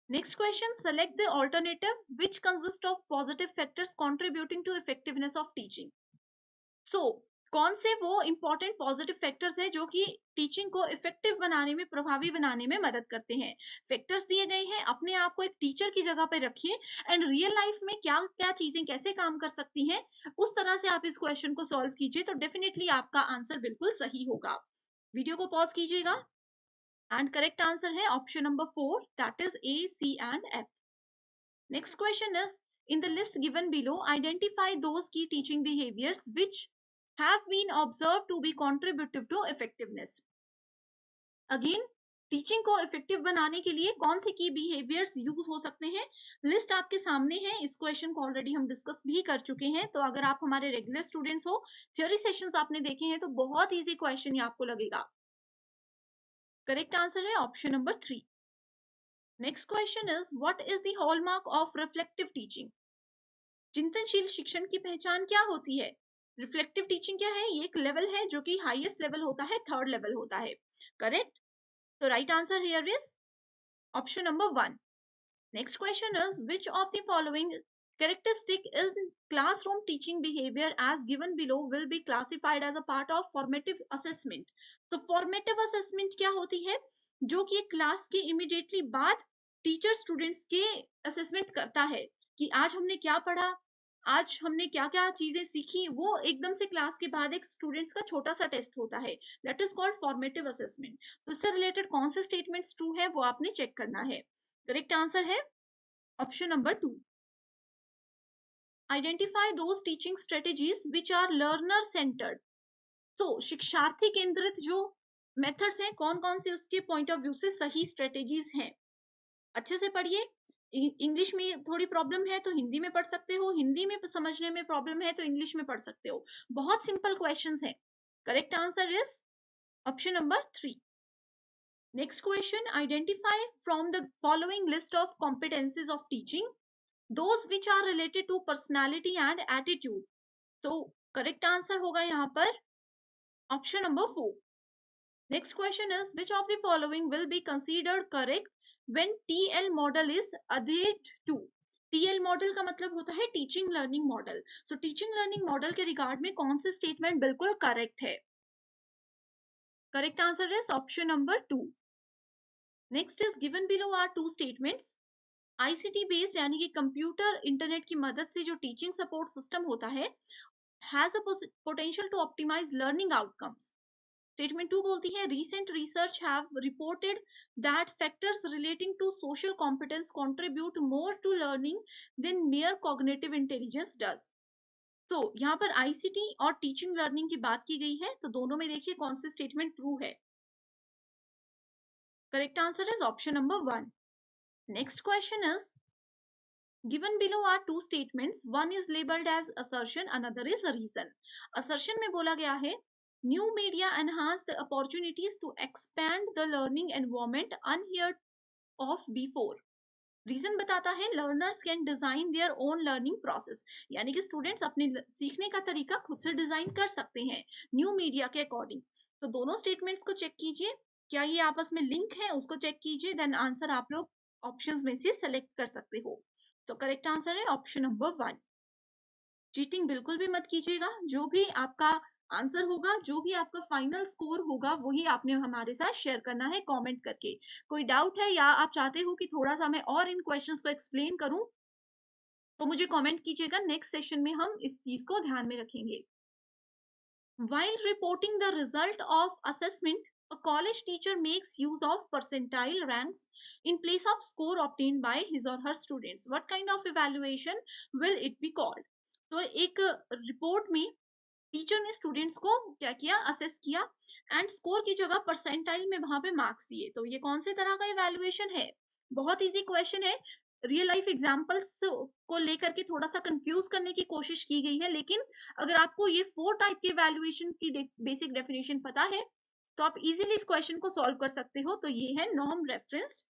Speaker 2: next question, select the alternative which consists of positive factors contributing to effectiveness of teaching। so कौन से वो इंपॉर्टेंट पॉजिटिव फैक्टर्स हैं जो कि teaching को effective बनाने में, प्रभावी बनाने में मदद करते हैं? फैक्टर्स दिए गए हैं, अपने आप को एक टीचर की जगह पे रखिए एंड रियल लाइफ में क्या क्या चीजें कैसे काम कर सकती हैं, उस तरह से आप इस क्वेश्चन को सॉल्व कीजिए तो डेफिनेटली आपका आंसर बिल्कुल सही होगा। वीडियो को पॉज कीजिएगा एंड करेक्ट आंसर है option number 4, that is A, C and F. Next question is in the list given below identify those key teaching behaviours which have been observed to be contributive to effectiveness. Again, teaching को effective बनाने के लिए कौन से की behaviours use हो सकते हैं, लिस्ट आपके सामने है। इस क्वेश्चन को ऑलरेडी हम डिस्कस भी कर चुके हैं, तो अगर आप हमारे रेगुलर स्टूडेंट्स हो, थ्योरी सेशंस आपने देखे हैं, तो बहुत इजी क्वेश्चन ये आपको लगेगा। करेक्ट आंसर है option number 3। Next question is what is the hallmark of reflective teaching? चिंतनशील शिक्षण की पहचान क्या होती है? रिफ्लेक्टिव टीचिंग क्या है? ये एक लेवल है जो कि हाईएस्ट लेवल होता है, थर्ड लेवल होता है। करेक्ट, तो right answer here is option number 1. Next question is which of the following characteristic in classroom teaching behavior as given below will be classified as a part of formative assessment? So formative assessment क्या होती है? जो कि class के immediately बाद teacher students के assessment करता है कि आज हमने क्या पढ़ा, आज हमने क्या क्या चीजें सीखी, वो एकदम से क्लास के बाद एक स्टूडेंट्स का छोटा सा टेस्ट होता है, that is called formative assessment. तो इससे रिलेटेड कौन से स्टेटमेंट्स ट्रू है वो आपने चेक करना है। करेक्ट आंसर है option number 2। Identify those teaching strategies which are learner centred. तो शिक्षार्थी केंद्रित जो मेथड्स हैं, कौन कौन से उसके पॉइंट ऑफ व्यू से सही स्ट्रेटेजीज हैं। अच्छे से पढ़िए। इंग्लिश में थोड़ी प्रॉब्लम है तो हिंदी में पढ़ सकते हो, हिंदी में समझने में प्रॉब्लम है तो इंग्लिश में पढ़ सकते हो। बहुत सिंपल क्वेश्चंस हैं। Correct answer is option number 3। Next question, identify from the following list of competencies of teaching those which are related to personality and attitude. तो करेक्ट आंसर होगा यहाँ पर option number 4। Next question is which of the following will be considered correct when TL model is adhered to? TL model का मतलब होता है teaching learning model. So teaching learning model के regard में कौन से स्टेटमेंट बिल्कुल करेक्ट है? Correct answer is option number 2। Next is given below are two statements. ICT based यानी कि कंप्यूटर इंटरनेट की मदद से जो टीचिंग सपोर्ट सिस्टम होता है has a potential to optimise learning outcomes. Statement 2 बोलती है recent research have reported that factors relating to social competence contribute more to learning than mere cognitive intelligence does. तो यहाँ पर आईसीटी और teaching learning की बात की गई है, तो दोनों में देखिए कौन सी स्टेटमेंट ट्रू है। Correct answer is option number 1। Next question is given below are two statements, one is labeled as assertion, another is a reason. assertion में बोला गया है new media enhance the opportunities to expand the learning environment unheard of before. Reason बताता है learners can design their own learning process, यानी कि students अपने सीखने का तरीका खुद से डिजाइन कर सकते हैं न्यू मीडिया के अकॉर्डिंग। तो दोनों स्टेटमेंट्स को चेक कीजिए, क्या ये आपस में लिंक है, उसको चेक कीजिए, देन आंसर आप लोग ऑप्शंस में से सेलेक्ट कर सकते हो। तो करेक्ट आंसर है ऑप्शन नंबर 1। चीटिंग बिल्कुल भी मत कीजिएगा, जो भी आपका आंसर होगा, जो भी आपका फाइनल स्कोर होगा, वही आपने हमारे साथ शेयर करना है कमेंट करके। कोई डाउट है या आप चाहते हो कि थोड़ा सा मैं और इन क्वेश्चंस को एक्सप्लेन करूं, तो मुझे कमेंट कीजिएगा। नेक्स्ट सेशन में हम इस चीज को ध्यान में रखेंगे। While reporting the result of assessment, a college teacher makes use of percentile ranks in place of score obtained by his or her students. What kind of evaluation will it be called? तो एक report में teacher ने students को क्या किया, assess किया and score की जगह परसेंटाइल में वहां पे मार्क्स दिए। तो ये कौन से तरह का इवैल्यूएशन है? बहुत इजी क्वेश्चन है। रियल लाइफ एग्जांपल्स को लेकर के थोड़ा सा कंफ्यूज करने की कोशिश की गई है, लेकिन अगर आपको ये 4 टाइप के इवैल्यूएशन की बेसिक डेफिनेशन पता है तो आप इजीली इस क्वेश्चन को सॉल्व कर सकते हो। तो ये है नॉर्म रेफरेंस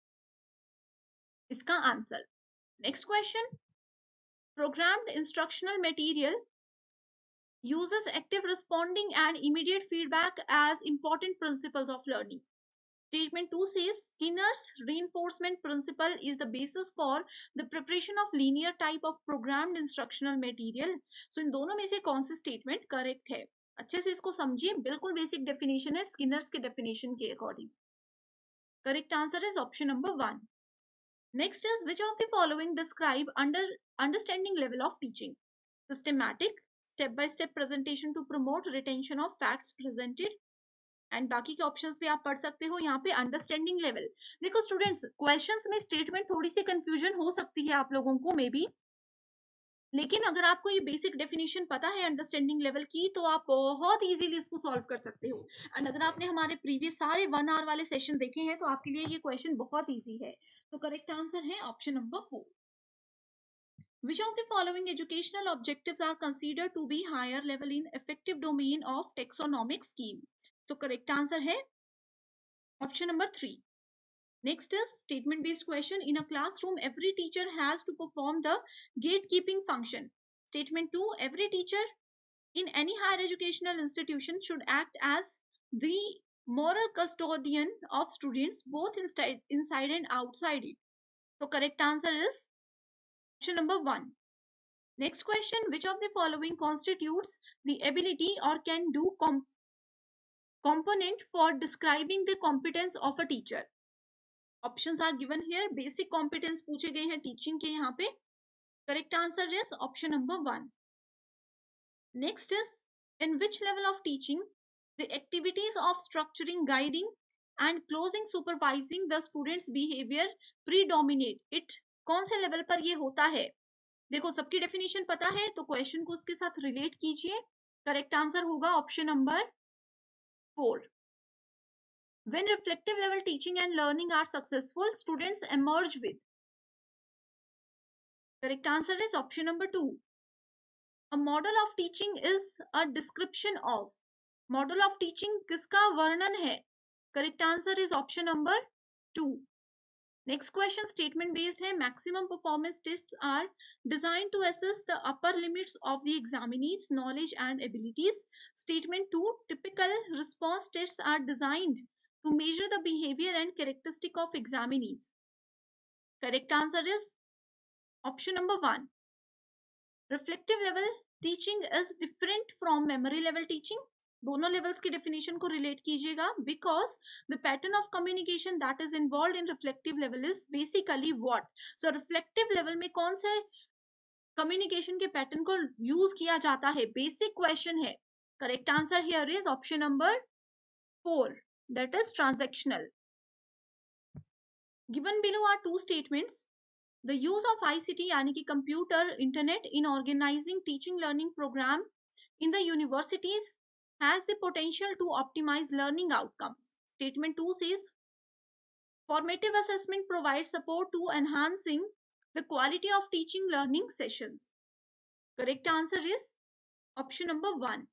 Speaker 2: इसका answer. Next question, programmed instructional material uses active responding and immediate feedback as important principles of learning. Statement 2 says Skinner's reinforcement principle is the basis for the preparation of linear type of programmed instructional material. So इन दोनों में से कौन सी statement correct है? अच्छे से इसको समझिए, बिल्कुल बेसिक डेफिनेशन है स्किनर्स के डेफिनेशन के according. Correct answer is option number 1। Next is which of the following describe understanding level of teaching? Systematic, step by step presentation to promote retention of facts presented, and बाकी के options भी आप पढ़ सकते हो। यहाँ पे अंडरस्टैंडिंग लेवल, देखो स्टूडेंट्स क्वेश्चंस में स्टेटमेंट थोड़ी सी कंफ्यूजन हो सकती है आप लोगों को मे बी, लेकिन अगर आपको ये बेसिक डेफिनेशन पता है अंडरस्टैंडिंग लेवल की, तो आप बहुत इजीली इसको सॉल्व कर सकते हो। एंड अगर आपने हमारे प्रीवियस सारे 1 आवर वाले सेशन देखे हैं, तो आपके लिए ये क्वेश्चन बहुत इजी है। तो करेक्ट आंसर है option number 4। Which of the following educational objectives are considered to be higher level in effective domain of taxonomic scheme? So correct answer है option number 3. Next is statement based question. In a classroom, every teacher has to perform the gatekeeping function. Statement 2. Every teacher in any higher educational institution should act as the moral custodian of students both inside and outside it. So correct answer is option number 1. Next question. Which of the following constitutes the ability or can do component for describing the competence of a teacher? Options are given here. Basic competence पूछे गए हैं teaching के यहाँ पे. Correct answer is option number 1. Next is, in which level of teaching the activities of structuring, guiding and closing supervising the students behavior predominate? It कौन से level पर ये होता है? देखो सबकी डेफिनेशन पता है, तो क्वेश्चन को उसके साथ रिलेट कीजिए। करेक्ट आंसर होगा option number 4. When reflective level teaching and learning are successful, students emerge with. Correct answer is option number 2. A model of teaching is a description of. Model of teaching किसका वर्णन है? Correct answer is option number 2. Next question statement based है. Maximum performance tests are designed to assess the upper limits of the examinee's knowledge and abilities. Statement 2. Typical response tests are designed to measure the behavior and characteristic of examinees. Correct answer is option number 1. Reflective level teaching is different from memory level teaching. दोनों levels की definition को relate कीजिएगा, because the pattern of communication that is involve in reflective level is basically what. So reflective level में कौन से communication के pattern को use किया जाता है? बेसिक क्वेश्चन है. Correct answer here is option number 4, that is transactional. Given below are 2 statements. The use of ICT यानी कि computer internet in organizing teaching learning program in the universities has the potential to optimize learning outcomes. Statement 2 says formative assessment provides support to enhancing the quality of teaching learning sessions. Correct answer is option number 1.